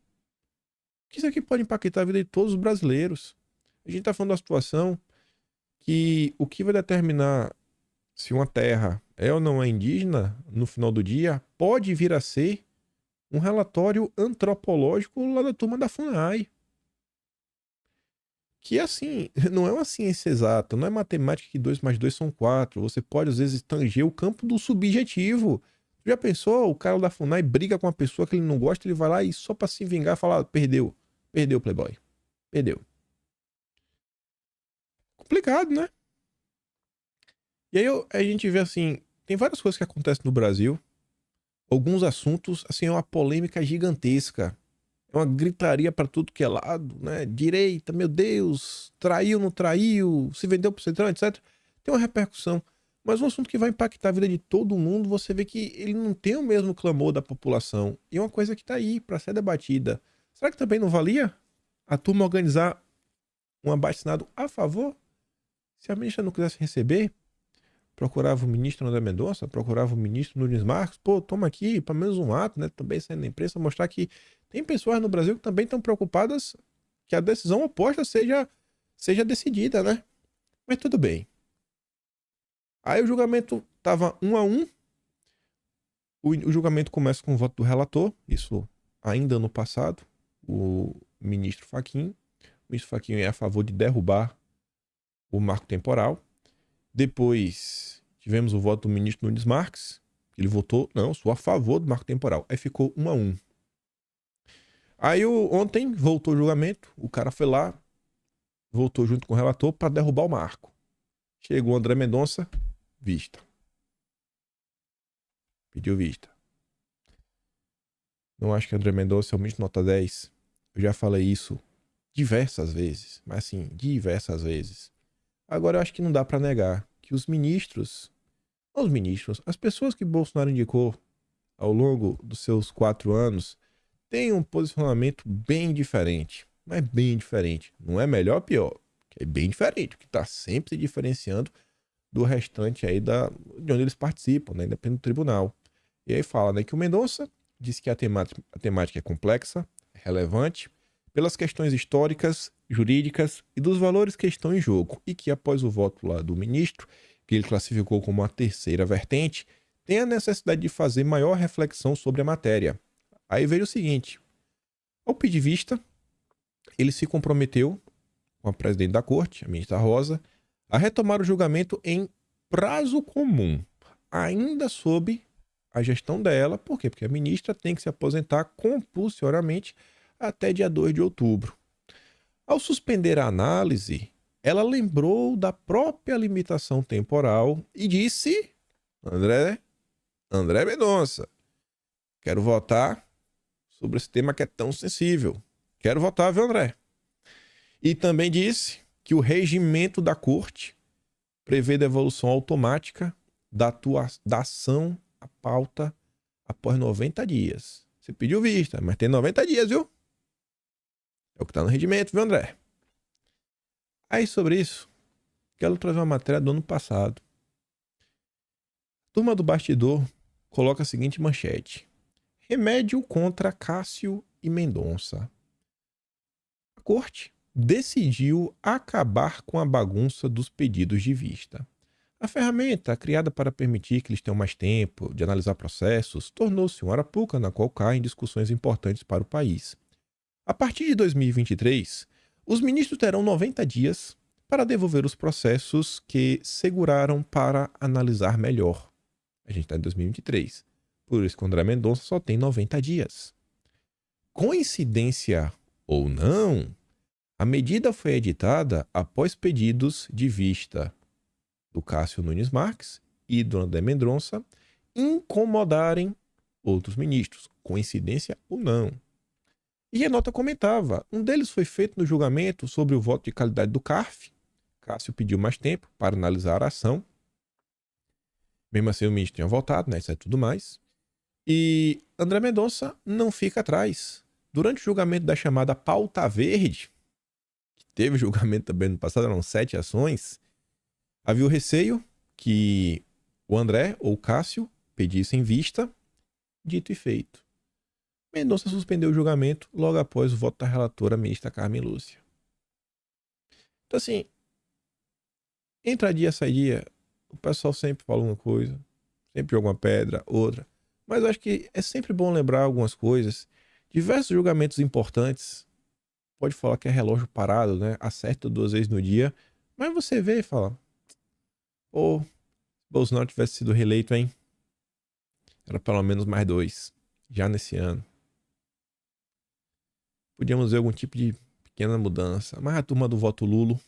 Que isso aqui pode impactar a vida de todos os brasileiros. A gente está falando da situação que o que vai determinar se uma terra é ou não é indígena no final do dia pode vir a ser um relatório antropológico lá da turma da FUNAI. Que assim, não é uma ciência exata, não é matemática que 2 mais 2 são 4. Você pode, às vezes, tanger o campo do subjetivo. Já pensou? O cara da FUNAI briga com uma pessoa que ele não gosta, ele vai lá e só pra se vingar fala: perdeu. Perdeu, Playboy. Perdeu. Complicado, né? E aí a gente vê assim, tem várias coisas que acontecem no Brasil. Alguns assuntos, assim, é uma polêmica gigantesca. É uma gritaria pra tudo que é lado, né? Direita, meu Deus, traiu, não traiu, se vendeu pro Centrão, etc. Tem uma repercussão. Mas um assunto que vai impactar a vida de todo mundo, você vê que ele não tem o mesmo clamor da população. E é uma coisa que tá aí pra ser debatida. Será que também não valia a turma organizar um abaixo-assinado a favor? Se a ministra não quisesse receber, procurava o ministro André Mendonça, procurava o ministro Nunes Marques, pô, toma aqui, pelo menos um ato, né, também saindo na imprensa, mostrar que tem pessoas no Brasil que também estão preocupadas que a decisão oposta seja decidida, né? Mas tudo bem. Aí o julgamento tava 1-1, o julgamento começa com o voto do relator, isso ainda no passado, o ministro Fachin. O ministro Fachin é a favor de derrubar o marco temporal. Depois tivemos o voto do ministro Nunes Marques. Ele votou, não, sou a favor do marco temporal. Aí ficou 1-1. Aí ontem voltou o julgamento. O cara foi lá, voltou junto com o relator para derrubar o marco. Chegou o André Mendonça, vista. Pediu vista. Não acho que André Mendonça é o ministro nota 10. Eu já falei isso diversas vezes. Mas assim, diversas vezes. Agora eu acho que não dá para negar que os ministros, as pessoas que Bolsonaro indicou ao longo dos seus 4 anos, têm um posicionamento bem diferente. Mas bem diferente. Não é melhor ou pior. É bem diferente, que está sempre se diferenciando do restante aí de onde eles participam, né? Depende do tribunal. E aí fala, né, que o Mendonça diz que a temática é complexa, relevante, pelas questões históricas, jurídicas e dos valores que estão em jogo, e que após o voto lá do ministro, que ele classificou como a terceira vertente, tem a necessidade de fazer maior reflexão sobre a matéria. Aí veio o seguinte: ao pedir vista, ele se comprometeu com a presidente da corte, a ministra Rosa, a retomar o julgamento em prazo comum, ainda sob a gestão dela. Por quê? Porque a ministra tem que se aposentar compulsoriamente até dia 2 de outubro. Ao suspender a análise, ela lembrou da própria limitação temporal e disse: André Mendonça, quero votar sobre esse tema que é tão sensível. Quero votar, viu, André? E também disse que o regimento da corte prevê devolução automática da ação à pauta após 90 dias. Você pediu vista, mas tem 90 dias, viu? É o que está no regimento, viu, André? Aí, sobre isso, quero trazer uma matéria do ano passado. A turma do bastidor coloca a seguinte manchete: remédio contra Cássio e Mendonça. A corte decidiu acabar com a bagunça dos pedidos de vista. A ferramenta, criada para permitir que eles tenham mais tempo de analisar processos, tornou-se uma arapuca na qual caem discussões importantes para o país. A partir de 2023, os ministros terão 90 dias para devolver os processos que seguraram para analisar melhor. A gente está em 2023. Por isso que o André Mendonça só tem 90 dias. Coincidência ou não, a medida foi editada após pedidos de vista do Cássio Nunes Marques e do André Mendonça incomodarem outros ministros. Coincidência ou não. E a nota comentava, um deles foi feito no julgamento sobre o voto de qualidade do CARF. Cássio pediu mais tempo para analisar a ação. Mesmo assim, o ministro tinha votado, né? Isso é tudo mais. E André Mendonça não fica atrás. Durante o julgamento da chamada Pauta Verde, que teve julgamento também no passado, eram 7 ações, havia o receio que o André ou o Cássio pedissem vista, dito e feito. Mendonça suspendeu o julgamento logo após o voto da relatora ministra Carmen Lúcia. Então, assim, entra dia, sai dia, o pessoal sempre fala uma coisa, sempre joga uma pedra, outra. Mas eu acho que é sempre bom lembrar algumas coisas. Diversos julgamentos importantes, pode falar que é relógio parado, né? Acerta 2 vezes no dia, mas você vê e fala, pô, se Bolsonaro tivesse sido reeleito, hein? Era pelo menos mais 2, já nesse ano. Podíamos ver algum tipo de pequena mudança. Mas a turma do voto Lulo,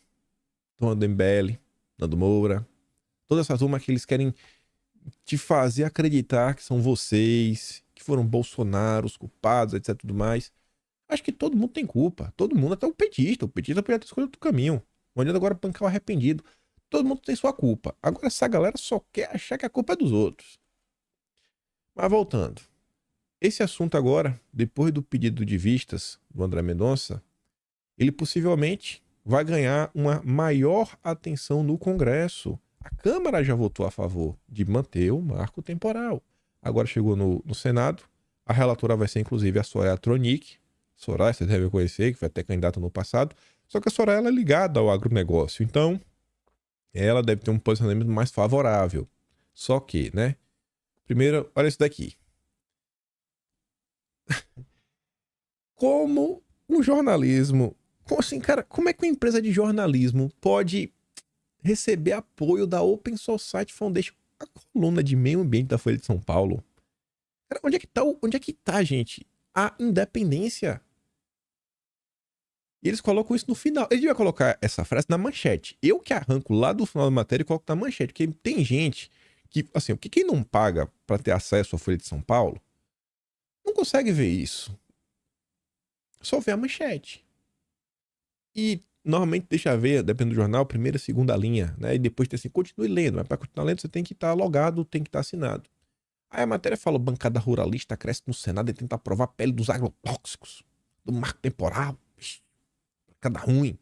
turma do MBL, Nando Moura, toda essa turma que eles querem te fazer acreditar que são vocês, que foram Bolsonaro, os culpados, etc, tudo mais. Acho que todo mundo tem culpa. Todo mundo, até o petista. O petista podia ter escolhido outro caminho. Não adianta agora bancar o arrependido. Todo mundo tem sua culpa. Agora essa galera só quer achar que a culpa é dos outros. Mas voltando. Esse assunto agora, depois do pedido de vistas do André Mendonça, ele possivelmente vai ganhar uma maior atenção no Congresso. A Câmara já votou a favor de manter o marco temporal. Agora chegou no Senado. A relatora vai ser, inclusive, a Soraya Tronic. Soraya, você deve conhecer, que foi até candidata no passado. Só que a Soraya ela é ligada ao agronegócio. Então, ela deve ter um posicionamento mais favorável. Só que, né? Primeiro, olha isso daqui. Como o jornalismo... Assim, cara, como é que uma empresa de jornalismo pode receber apoio da Open Society Foundation, a coluna de meio ambiente da Folha de São Paulo? Cara, onde é que tá, gente? A independência. E eles colocam isso no final. Eles deviam colocar essa frase na manchete. Eu que arranco lá do final da matéria e coloco na manchete. Porque tem gente que, assim, quem não paga para ter acesso à Folha de São Paulo não consegue ver isso. Só vê a manchete. E normalmente deixa ver, dependendo do jornal, primeira e segunda linha, né? E depois tem assim, continue lendo. Mas para continuar lendo, você tem que estar logado, tem que estar assinado. Aí a matéria fala, bancada ruralista cresce no Senado e tenta aprovar a pele dos agrotóxicos, do marco temporal. Bancada ruim.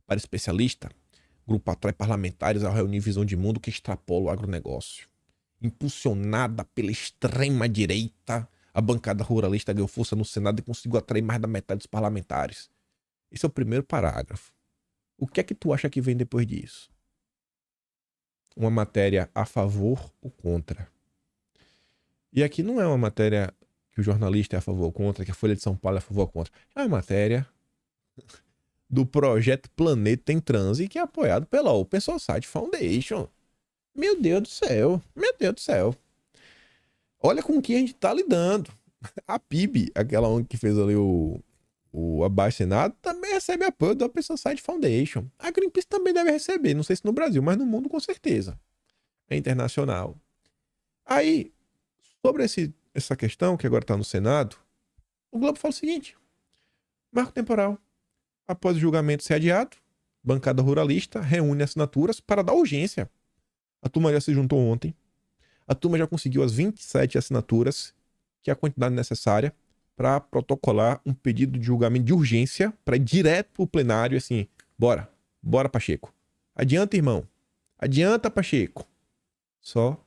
Para especialista, grupo atrai parlamentares ao reunir visão de mundo que extrapola o agronegócio. Impulsionada pela extrema-direita, a bancada ruralista ganhou força no Senado e conseguiu atrair mais da metade dos parlamentares. Esse é o primeiro parágrafo. O que é que tu acha que vem depois disso? Uma matéria a favor ou contra? E aqui não é uma matéria que o jornalista é a favor ou contra, que a Folha de São Paulo é a favor ou contra. É uma matéria do projeto Planeta em Transe, que é apoiado pela Open Society Foundation. Meu Deus do céu. Meu Deus do céu. Olha com que a gente tá lidando. A PIB, aquela ONG que fez ali o abaixo-assinado, também recebe apoio da Open Society Foundation. A Greenpeace também deve receber, não sei se no Brasil, mas no mundo com certeza. É internacional. Aí, sobre essa questão que agora está no Senado, o Globo fala o seguinte: marco temporal. Após o julgamento ser adiado, bancada ruralista reúne assinaturas para dar urgência. A turma já se juntou ontem. A turma já conseguiu as 27 assinaturas, que é a quantidade necessária para protocolar um pedido de julgamento de urgência para ir direto para o plenário, assim, bora Pacheco. Adianta, irmão. Adianta, Pacheco. Só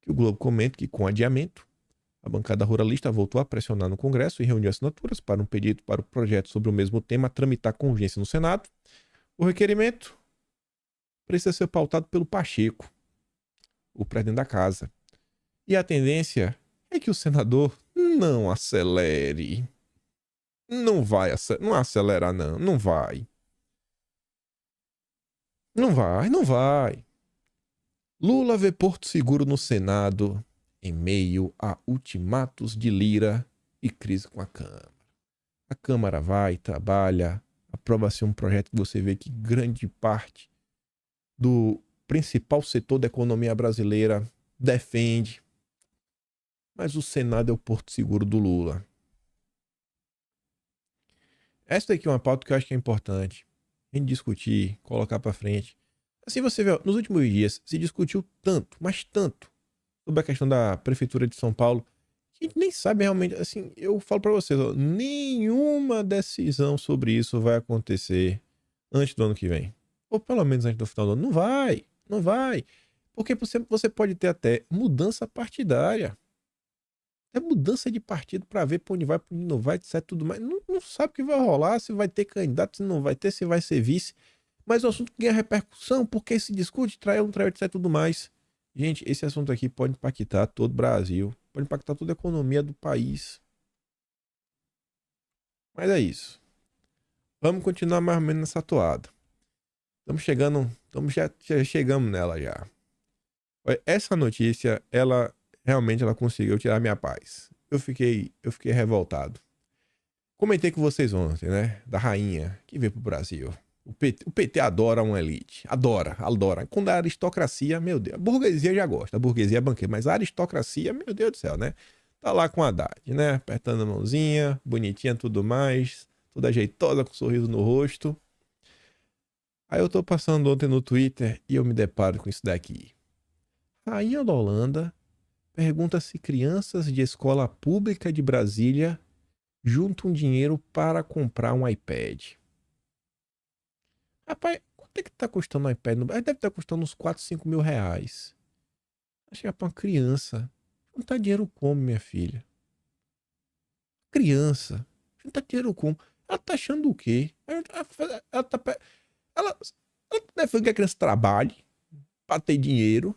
que o Globo comenta que com adiamento, a bancada ruralista voltou a pressionar no Congresso e reuniu assinaturas para um pedido para o projeto sobre o mesmo tema tramitar com urgência no Senado. O requerimento precisa ser pautado pelo Pacheco, o presidente da casa. E a tendência é que o senador não acelere. Não acelerar, não. Não vai. Não vai, não vai. Lula vê Porto Seguro no Senado em meio a ultimatos de Lira e crise com a Câmara. A Câmara vai, trabalha, aprova-se um projeto que você vê que grande parte do principal setor da economia brasileira defende. Mas o Senado é o Porto Seguro do Lula. Essa aqui é uma pauta que eu acho que é importante a gente discutir, colocar para frente. Assim você vê, nos últimos dias se discutiu tanto, mas tanto, sobre a questão da Prefeitura de São Paulo, que a gente nem sabe realmente, assim, eu falo para vocês, ó, nenhuma decisão sobre isso vai acontecer antes do ano que vem. Ou pelo menos antes do final do ano. Não vai, não vai. Porque você pode ter até mudança partidária. É mudança de partido para ver para onde vai, para onde não vai, etc. Tudo mais. Não sabe o que vai rolar, se vai ter candidato, se não vai ter, se vai ser vice. Mas o assunto ganha repercussão, porque se discute, traiu, não traiu, etc. Tudo mais. Gente, esse assunto aqui pode impactar todo o Brasil. Pode impactar toda a economia do país. Mas é isso. Vamos continuar mais ou menos nessa toada. Já chegamos nela já. Essa notícia, realmente ela conseguiu tirar minha paz. Eu fiquei revoltado. Comentei com vocês ontem, né? Da rainha que veio pro Brasil. O PT adora uma elite. Adora. Quando a aristocracia, meu Deus. A burguesia já gosta. A burguesia é banqueira. Mas a aristocracia, meu Deus do céu, né? Tá lá com a Haddad, né? Apertando a mãozinha, bonitinha, tudo mais. Toda ajeitosa, com um sorriso no rosto. Aí eu tô passando ontem no Twitter e eu me deparo com isso daqui. Rainha da Holanda pergunta se crianças de escola pública de Brasília juntam dinheiro para comprar um iPad. Rapaz, quanto é que tá custando um iPad? Deve estar custando uns 4, 5 mil reais. Acho que é pra uma criança. Juntar dinheiro como, minha filha? Criança. Juntar dinheiro como? Ela tá achando o quê? Ela deve fazer que a criança trabalhe pra ter dinheiro.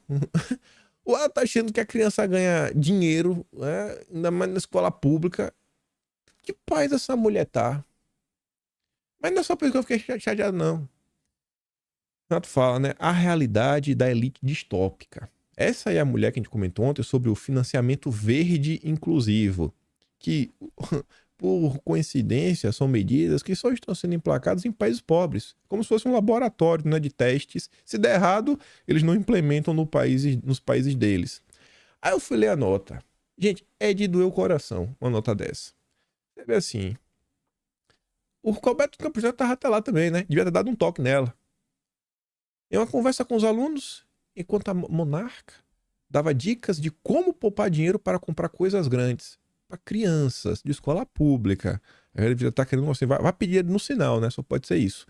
Ou ela tá achando que a criança ganha dinheiro, né? Ainda mais na escola pública. Que paz essa mulher tá? Mas não é só por isso que eu fiquei chateado, não. Renato fala, né? A realidade da elite distópica. Essa é a mulher que a gente comentou ontem sobre o financiamento verde inclusivo. Que, por coincidência, são medidas que só estão sendo emplacadas em países pobres. Como se fosse um laboratório, né, de testes. Se der errado, eles não implementam nos países deles. Aí eu fui ler a nota. Gente, é de doer o coração uma nota dessa. Você vê assim. O Roberto Campos já estava até lá também, né? Devia ter dado um toque nela. Em uma conversa com os alunos, enquanto a monarca dava dicas de como poupar dinheiro para comprar coisas grandes para crianças de escola pública. Ele já tá querendo assim, vai pedir no sinal, né? Só pode ser isso.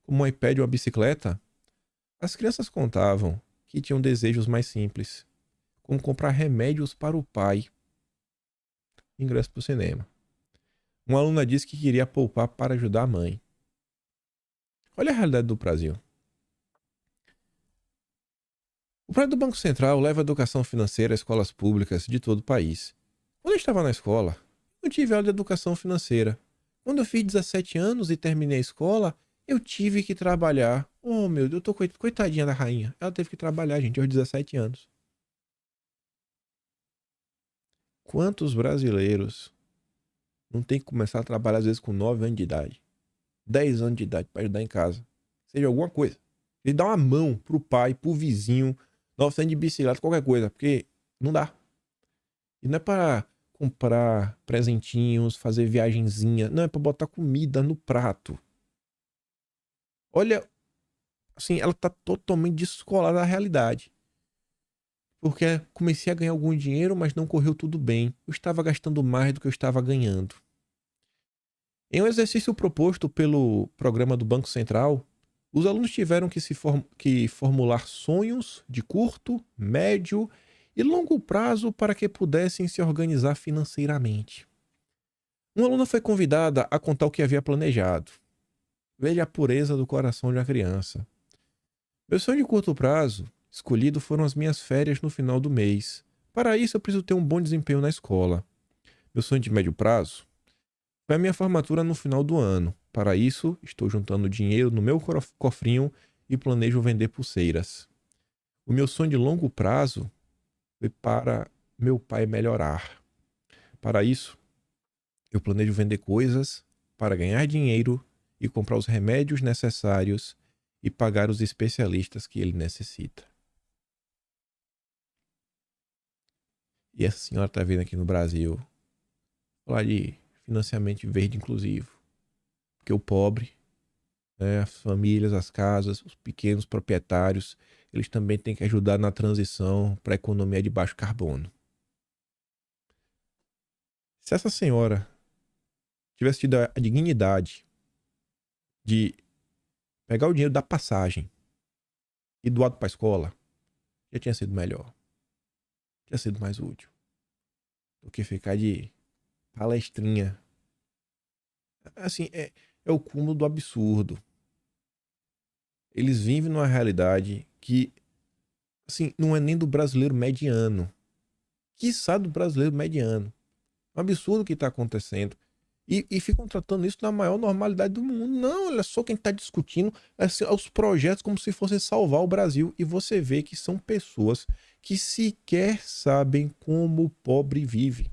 Como um iPad ou uma bicicleta. As crianças contavam que tinham desejos mais simples, como comprar remédios para o pai, ingresso para o cinema. Uma aluna disse que queria poupar para ajudar a mãe. Olha a realidade do Brasil. O prédio do Banco Central leva a educação financeira a escolas públicas de todo o país. Quando eu estava na escola, eu tive aula de educação financeira. Quando eu fiz 17 anos e terminei a escola, eu tive que trabalhar. Oh, meu Deus, eu tô coitadinha da rainha. Ela teve que trabalhar, gente, aos 17 anos. Quantos brasileiros não tem que começar a trabalhar às vezes com 9 anos de idade? 10 anos de idade para ajudar em casa? Seja alguma coisa. Ele dá uma mão pro pai, pro vizinho, 9 anos de bicicleta, qualquer coisa, porque não dá. E não é para comprar presentinhos, fazer viagenzinha. Não, é para botar comida no prato. Olha, assim, ela tá totalmente descolada da realidade. Porque comecei a ganhar algum dinheiro, mas não correu tudo bem. Eu estava gastando mais do que eu estava ganhando. Em um exercício proposto pelo programa do Banco Central, os alunos tiveram que formular sonhos de curto, médio e longo prazo para que pudessem se organizar financeiramente. Uma aluna foi convidada a contar o que havia planejado. Veja a pureza do coração de uma criança. Meu sonho de curto prazo escolhido foram as minhas férias no final do mês. Para isso, eu preciso ter um bom desempenho na escola. Meu sonho de médio prazo foi a minha formatura no final do ano. Para isso, estou juntando dinheiro no meu cofrinho e planejo vender pulseiras. O meu sonho de longo prazo foi para meu pai melhorar. Para isso, eu planejo vender coisas para ganhar dinheiro e comprar os remédios necessários e pagar os especialistas que ele necessita. E essa senhora está vindo aqui no Brasil falar de financiamento verde inclusivo. Porque o pobre, né, as famílias, as casas, os pequenos proprietários, eles também têm que ajudar na transição para a economia de baixo carbono. Se essa senhora tivesse tido a dignidade de pegar o dinheiro da passagem e doado para a escola, já tinha sido melhor. Tinha sido mais útil do que ficar de palestrinha. Assim, é o cúmulo do absurdo. Eles vivem numa realidade que, assim, não é nem do brasileiro mediano. Quiçá do brasileiro mediano. É um absurdo o que está acontecendo. E ficam tratando isso na maior normalidade do mundo. Não, olha só quem está discutindo os projetos como se fossem salvar o Brasil. E você vê que são pessoas que sequer sabem como o pobre vive.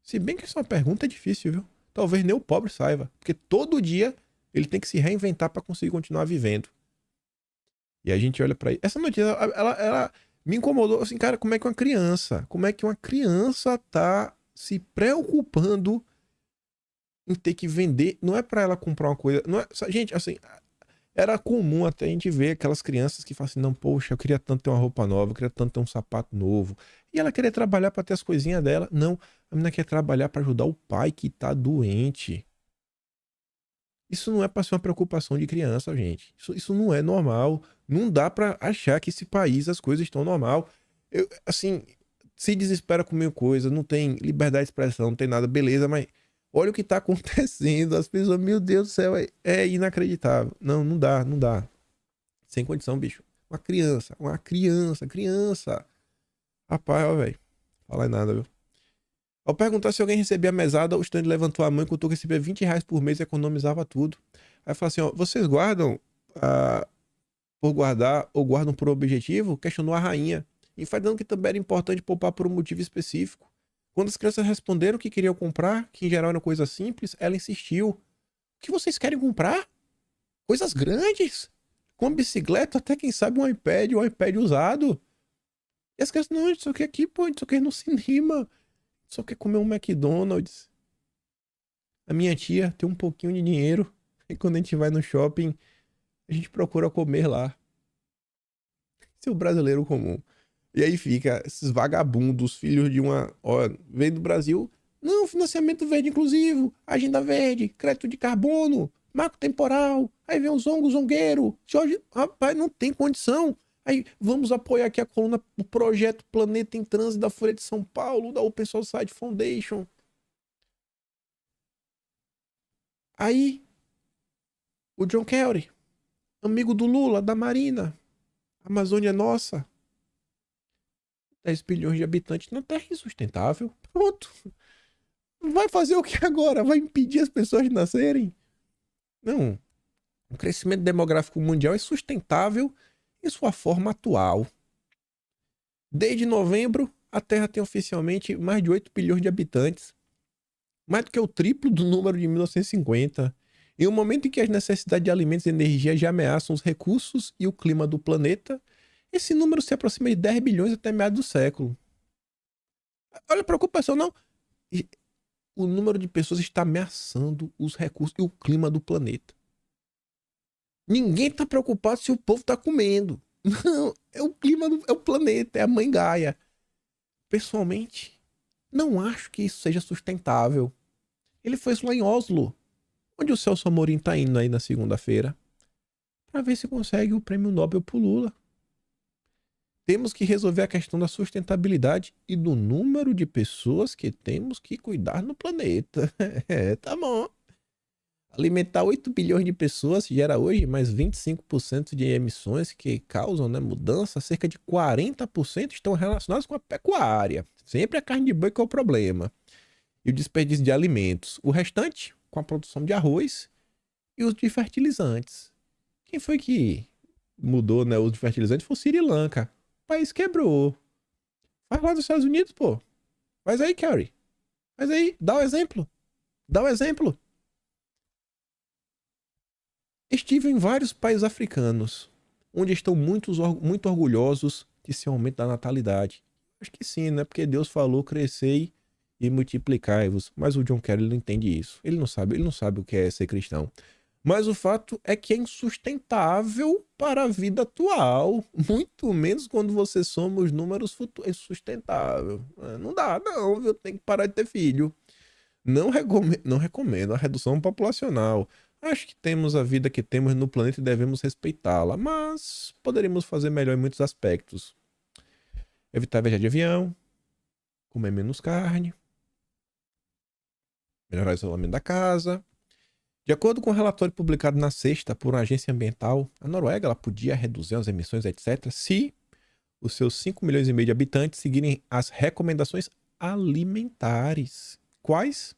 Se bem que essa pergunta é difícil, viu? Talvez nem o pobre saiba. Porque todo dia ele tem que se reinventar para conseguir continuar vivendo. E a gente olha para isso. Essa notícia, ela me incomodou. Assim, cara, como é que uma criança tá se preocupando em ter que vender? Não é para ela comprar uma coisa. Não é, gente, assim, era comum até a gente ver aquelas crianças que falam assim, não, poxa, eu queria tanto ter uma roupa nova, eu queria tanto ter um sapato novo. E ela queria trabalhar para ter as coisinhas dela. Não, a menina quer trabalhar para ajudar o pai que tá doente. Isso não é para ser uma preocupação de criança, gente. Isso não é normal. Não dá para achar que esse país as coisas estão normal. Assim, se desespera com mil coisas, não tem liberdade de expressão, não tem nada, beleza, mas olha o que tá acontecendo. As pessoas, meu Deus do céu, é inacreditável. Não, não dá, não dá. Sem condição, bicho. Uma criança. Rapaz, ó, velho. Fala nada, viu? Ao perguntar se alguém recebia a mesada, o estudante levantou a mão e contou que recebia R$ 20 por mês e economizava tudo. Aí falou assim, ó, vocês guardam por guardar ou guardam por objetivo? Questionou a rainha, enfadando que também era importante poupar por um motivo específico. Quando as crianças responderam que queriam comprar, que em geral era coisa simples, ela insistiu. O que vocês querem comprar? Coisas grandes? Com bicicleta, até quem sabe um iPad usado. E as crianças, não, isso aqui aqui, pô, isso aqui é no cinema. Só quer comer um McDonald's. A minha tia tem um pouquinho de dinheiro. E quando a gente vai no shopping, a gente procura comer lá. Esse é o brasileiro comum. E aí fica esses vagabundos, filhos de uma... Ó, vem do Brasil. Não, financiamento verde inclusivo. Agenda verde, crédito de carbono, marco temporal. Aí vem o zongueiro. Jorge, rapaz, não tem condição. Aí vamos apoiar aqui a coluna, o projeto Planeta em Trânsito da Folha de São Paulo, da Open Society Foundation. Aí, o John Kerry, amigo do Lula, da Marina, a Amazônia é nossa. 10 bilhões de habitantes na Terra insustentável. Pronto. Vai fazer o que agora? Vai impedir as pessoas de nascerem? Não. O crescimento demográfico mundial é sustentável em sua forma atual. Desde novembro, a Terra tem oficialmente mais de 8 bilhões de habitantes, mais do que o triplo do número de 1950, em um momento em que as necessidades de alimentos e energia já ameaçam os recursos e o clima do planeta. Esse número se aproxima de 10 bilhões até meados do século. Olha a preocupação, não. O número de pessoas está ameaçando os recursos e o clima do planeta. Ninguém está preocupado se o povo está comendo. Não, é o clima, é o planeta, é a mãe Gaia. Pessoalmente, não acho que isso seja sustentável. Ele foi lá em Oslo, onde o Celso Amorim está indo aí na segunda-feira, para ver se consegue o prêmio Nobel pro Lula. Temos que resolver a questão da sustentabilidade e do número de pessoas que temos que cuidar no planeta. É, tá bom. Alimentar 8 bilhões de pessoas gera hoje mais 25% de emissões que causam, né, mudança. Cerca de 40% estão relacionados com a pecuária. Sempre a carne de boi que é o problema. E o desperdício de alimentos. O restante, com a produção de arroz e os de fertilizantes. Quem foi que mudou, né, o uso de fertilizantes? Foi o Sri Lanka. O país quebrou. Faz lá dos Estados Unidos, pô. Faz aí, Kerry. Faz aí. Dá o exemplo. Dá o exemplo. Estive em vários países africanos, onde estão muito orgulhosos de seu aumento da natalidade. Acho que sim, né? Porque Deus falou, crescei e multiplicai-vos. Mas o John Kerry não entende isso. Ele não sabe o que é ser cristão. Mas o fato é que é insustentável para a vida atual. Muito menos quando você soma os números futuros. É insustentável. Não dá, não, viu? Tem que parar de ter filho. Não recomendo a redução populacional. Acho que temos a vida que temos no planeta e devemos respeitá-la, mas poderíamos fazer melhor em muitos aspectos. Evitar viajar de avião, comer menos carne, melhorar o isolamento da casa. De acordo com o relatório publicado na sexta por uma agência ambiental, a Noruega ela podia reduzir as emissões, etc., se os seus 5 milhões e meio de habitantes seguirem as recomendações alimentares. Quais?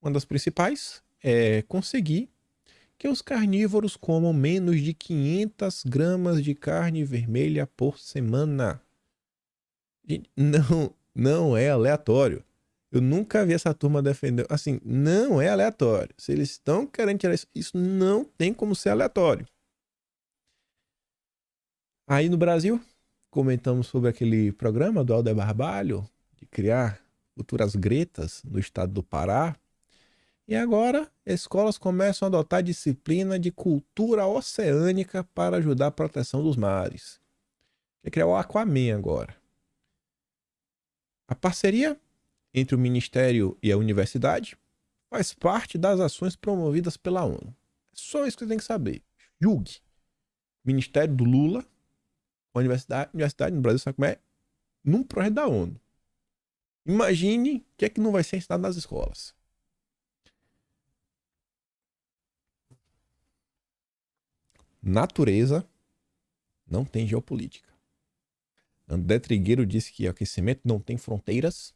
Uma das principais é conseguir que os carnívoros comam menos de 500 gramas de carne vermelha por semana. Não é aleatório. Eu nunca vi essa turma defender. Assim, não é aleatório. Se eles estão querendo tirar isso, isso não tem como ser aleatório. Aí no Brasil, comentamos sobre aquele programa do Alder Barbalho, de criar futuras gretas no estado do Pará. E agora, escolas começam a adotar disciplina de cultura oceânica para ajudar a proteção dos mares. Quer criar o Aquaman agora. A parceria entre o Ministério e a universidade faz parte das ações promovidas pela ONU. É só isso que você tem que saber. Julgue. Ministério do Lula, a universidade no Brasil, sabe como é? Num projeto da ONU. Imagine o que é que não vai ser ensinado nas escolas. Natureza não tem geopolítica. André Trigueiro disse que o aquecimento não tem fronteiras,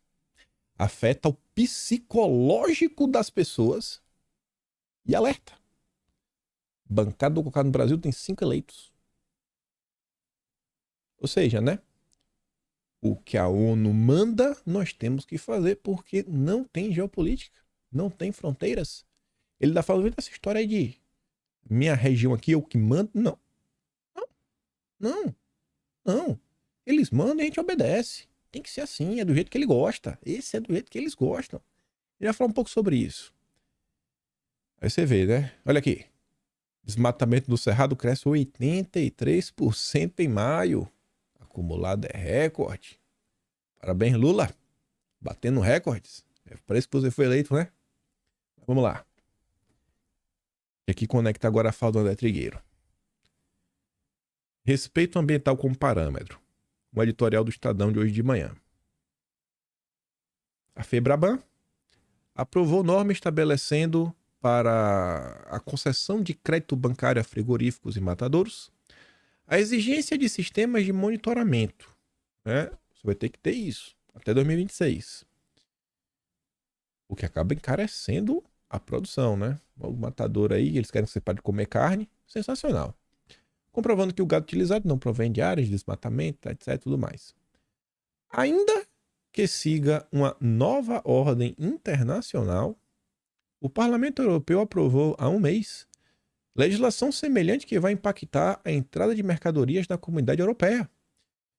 afeta o psicológico das pessoas e alerta. Bancada do Cocado no Brasil tem 5 eleitos. Ou seja, né? O que a ONU manda, nós temos que fazer porque não tem geopolítica, não tem fronteiras. Ele tá falando dessa história aí de minha região aqui, eu que mando. Não. Não. Não. Eles mandam e a gente obedece. Tem que ser assim, é do jeito que ele gosta. Esse é do jeito que eles gostam. Ele vai falar um pouco sobre isso. Aí você vê, né? Olha aqui. Desmatamento do Cerrado cresce 83% em maio. Acumulado é recorde. Parabéns, Lula. Batendo recordes. Parece que você foi eleito, né? Vamos lá. E aqui conecta agora a fala do André Trigueiro. Respeito ambiental como parâmetro. Um editorial do Estadão de hoje de manhã. A FEBRABAN aprovou norma estabelecendo para a concessão de crédito bancário a frigoríficos e matadouros a exigência de sistemas de monitoramento. Né? Você vai ter que ter isso até 2026. O que acaba encarecendo a produção, né? O matador aí, eles querem que você pare de comer carne. Sensacional. Comprovando que o gado utilizado não provém de áreas de desmatamento, etc. Tudo mais. Ainda que siga uma nova ordem internacional, o Parlamento Europeu aprovou há um mês legislação semelhante que vai impactar a entrada de mercadorias na comunidade europeia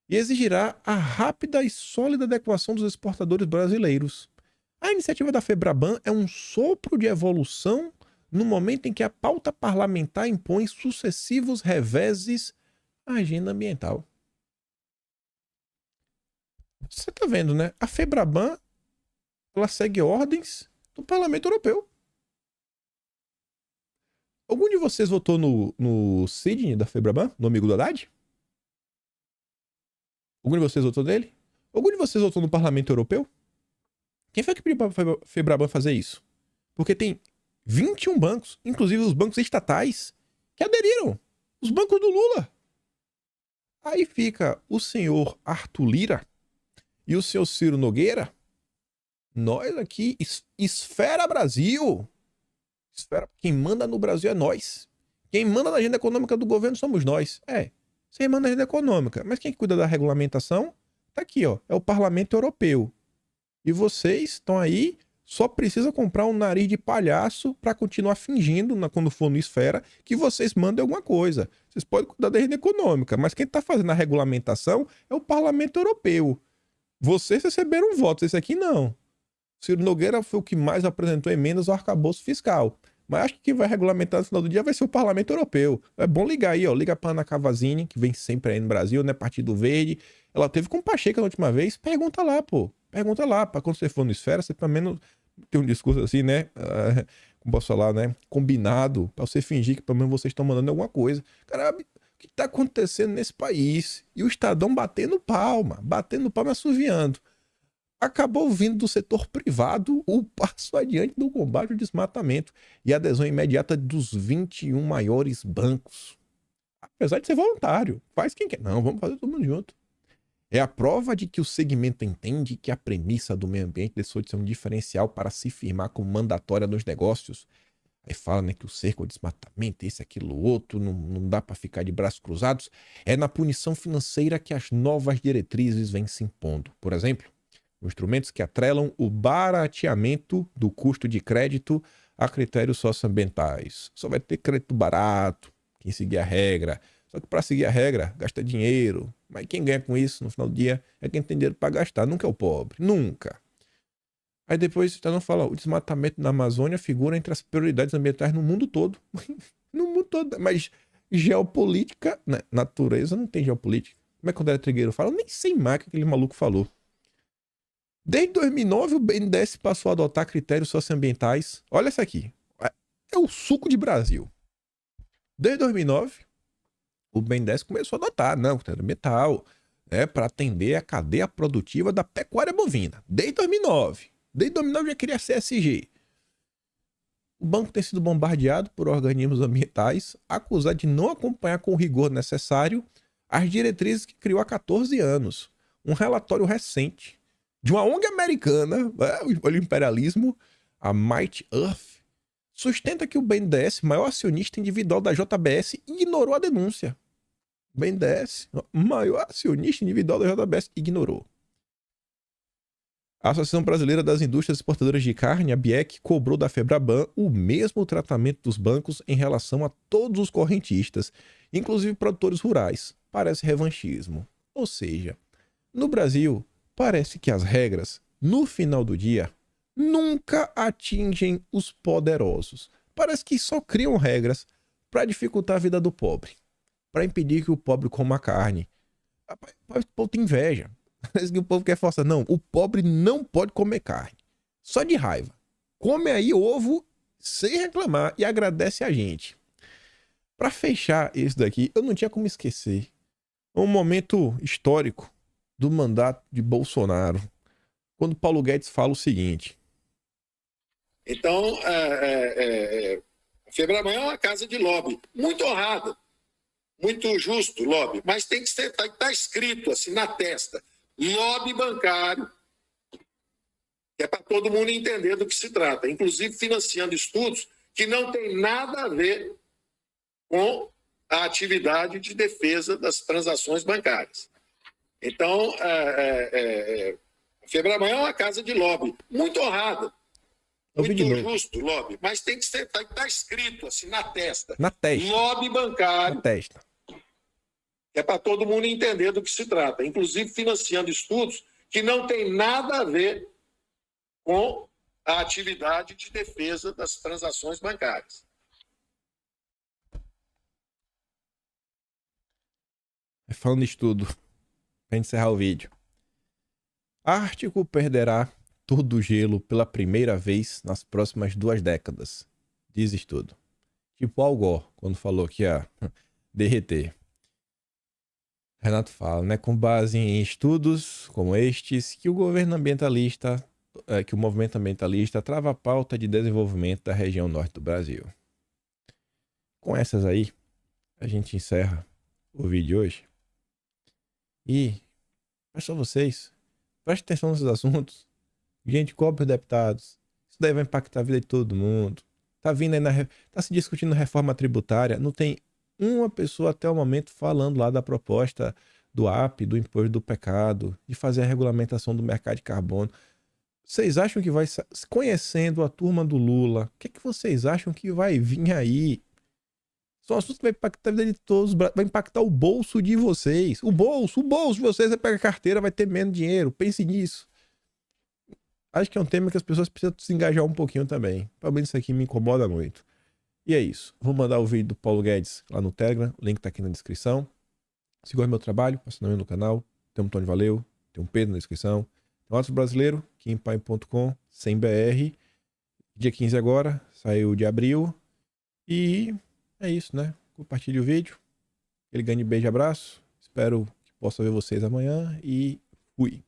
e exigirá a rápida e sólida adequação dos exportadores brasileiros. A iniciativa da FEBRABAN é um sopro de evolução no momento em que a pauta parlamentar impõe sucessivos reveses à agenda ambiental. Você está vendo, né? A FEBRABAN ela segue ordens do Parlamento Europeu. Algum de vocês votou no Sidney da FEBRABAN, no amigo do Haddad? Algum de vocês votou nele? Algum de vocês votou no Parlamento Europeu? Quem foi que pediu para a FEBRABAN fazer isso? Porque tem 21 bancos, inclusive os bancos estatais, que aderiram. Os bancos do Lula. Aí fica o senhor Arthur Lira e o senhor Ciro Nogueira. Nós aqui, Esfera Brasil. Quem manda no Brasil é nós. Quem manda na agenda econômica do governo somos nós. Você manda na agenda econômica. Mas quem cuida da regulamentação tá aqui, ó. É o Parlamento Europeu. E vocês estão aí, só precisa comprar um nariz de palhaço para continuar fingindo, quando for no Esfera, que vocês mandam alguma coisa. Vocês podem cuidar da agenda econômica, mas quem tá fazendo a regulamentação é o Parlamento Europeu. Vocês receberam votos, esse aqui não. Ciro Nogueira foi o que mais apresentou emendas ao arcabouço fiscal. Mas acho que quem vai regulamentar no final do dia vai ser o Parlamento Europeu. É bom ligar aí, ó. Liga pra Ana Cavazzini, que vem sempre aí no Brasil, né? Partido Verde. Ela teve com o Pacheco na última vez. Pergunta lá, pô. Pergunta lá. Pra quando você for no Esfera, você pelo menos tem um discurso assim, né? Como posso falar, né? Combinado. Pra você fingir que pelo menos vocês estão mandando alguma coisa. Caramba, o que tá acontecendo nesse país? E o Estadão batendo palma e assoviando. Acabou vindo do setor privado o passo adiante do combate ao desmatamento e a adesão imediata dos 21 maiores bancos. Apesar de ser voluntário, faz quem quer. Não, vamos fazer todo mundo junto. É a prova de que o segmento entende que a premissa do meio ambiente deixou de ser um diferencial para se firmar como mandatória nos negócios. Aí fala, né, que o cerco ao desmatamento, esse, aquilo, outro, não dá para ficar de braços cruzados. É na punição financeira que as novas diretrizes vêm se impondo. Por exemplo, instrumentos que atrelam o barateamento do custo de crédito a critérios socioambientais. Só vai ter crédito barato, quem seguir a regra. Só que para seguir a regra, gasta dinheiro. Mas quem ganha com isso no final do dia é quem tem dinheiro para gastar, nunca é o pobre. Nunca. Aí depois você não fala, o desmatamento na Amazônia figura entre as prioridades ambientais no mundo todo. No mundo todo. Mas geopolítica, né? Natureza não tem geopolítica. Como é que o André Trigueiro fala? Eu nem sei mais o que aquele maluco falou. Desde 2009, o BNDES passou a adotar critérios socioambientais. Olha essa aqui. É o suco de Brasil. Desde 2009, o BNDES começou a adotar, critério ambiental, para atender a cadeia produtiva da pecuária bovina. Desde 2009. Desde 2009 já queria CSG. O banco tem sido bombardeado por organismos ambientais, acusado de não acompanhar com o rigor necessário as diretrizes que criou há 14 anos. Um relatório recente de uma ONG americana, o imperialismo, a Mighty Earth, sustenta que o BNDES, maior acionista individual da JBS, ignorou a denúncia. O BNDES, maior acionista individual da JBS, ignorou. A Associação Brasileira das Indústrias Exportadoras de Carne, a BIEC, cobrou da Febraban o mesmo tratamento dos bancos em relação a todos os correntistas, inclusive produtores rurais. Parece revanchismo. Ou seja, no Brasil, parece que as regras, no final do dia, nunca atingem os poderosos. Parece que só criam regras para dificultar a vida do pobre, para impedir que o pobre coma carne. O povo tem inveja. Parece que o povo quer forçar. Não, o pobre não pode comer carne. Só de raiva. Come aí ovo sem reclamar e agradece a gente. Para fechar isso daqui, eu não tinha como esquecer um momento histórico do mandato de Bolsonaro, quando Paulo Guedes fala o seguinte. Então, a Febraban é uma casa de lobby, muito honrada, muito justo lobby, mas tem que estar escrito assim na testa, lobby bancário, que é para todo mundo entender do que se trata, inclusive financiando estudos que não tem nada a ver com a atividade de defesa das transações bancárias. Então, a Febraban é uma casa de lobby, muito honrada, muito justo lobby, mas tem que estar escrito assim na testa. Na testa. Lobby bancário. Na testa. É para todo mundo entender do que se trata, inclusive financiando estudos que não tem nada a ver com a atividade de defesa das transações bancárias. Falando de estudo, para encerrar o vídeo. Ártico perderá todo o gelo pela primeira vez nas próximas 2 décadas, diz estudo. Tipo Al Gore, quando falou que ia derreter. Renato fala, né, com base em estudos como estes, que o governo ambientalista que o movimento ambientalista trava a pauta de desenvolvimento da região norte do Brasil. Com essas aí, a gente encerra o vídeo de hoje. E, peço a vocês, prestem atenção nesses assuntos. Gente, cobre os deputados. Isso daí vai impactar a vida de todo mundo. Tá vindo aí tá se discutindo reforma tributária. Não tem uma pessoa até o momento falando lá da proposta do AP, do imposto do pecado, de fazer a regulamentação do mercado de carbono. Vocês acham que vai... Conhecendo a turma do Lula, o que vocês acham que vai vir aí? São assuntos que vai impactar a vida de todos, vai impactar o bolso de vocês. O bolso de vocês, você pega a carteira, vai ter menos dinheiro. Pense nisso. Acho que é um tema que as pessoas precisam se engajar um pouquinho também. Pelo menos isso aqui me incomoda muito. E é isso. Vou mandar o vídeo do Paulo Guedes lá no Telegram. O link tá aqui na descrição. Se gosta do meu trabalho, assina no canal. Tem um Tony Valeu, tem um Pedro na descrição. Tem outro brasileiro, kimpai.com, sem BR. Dia 15 agora, saiu de abril. E é isso, né? Compartilhe o vídeo. Aquele grande beijo e abraço. Espero que possa ver vocês amanhã. E fui.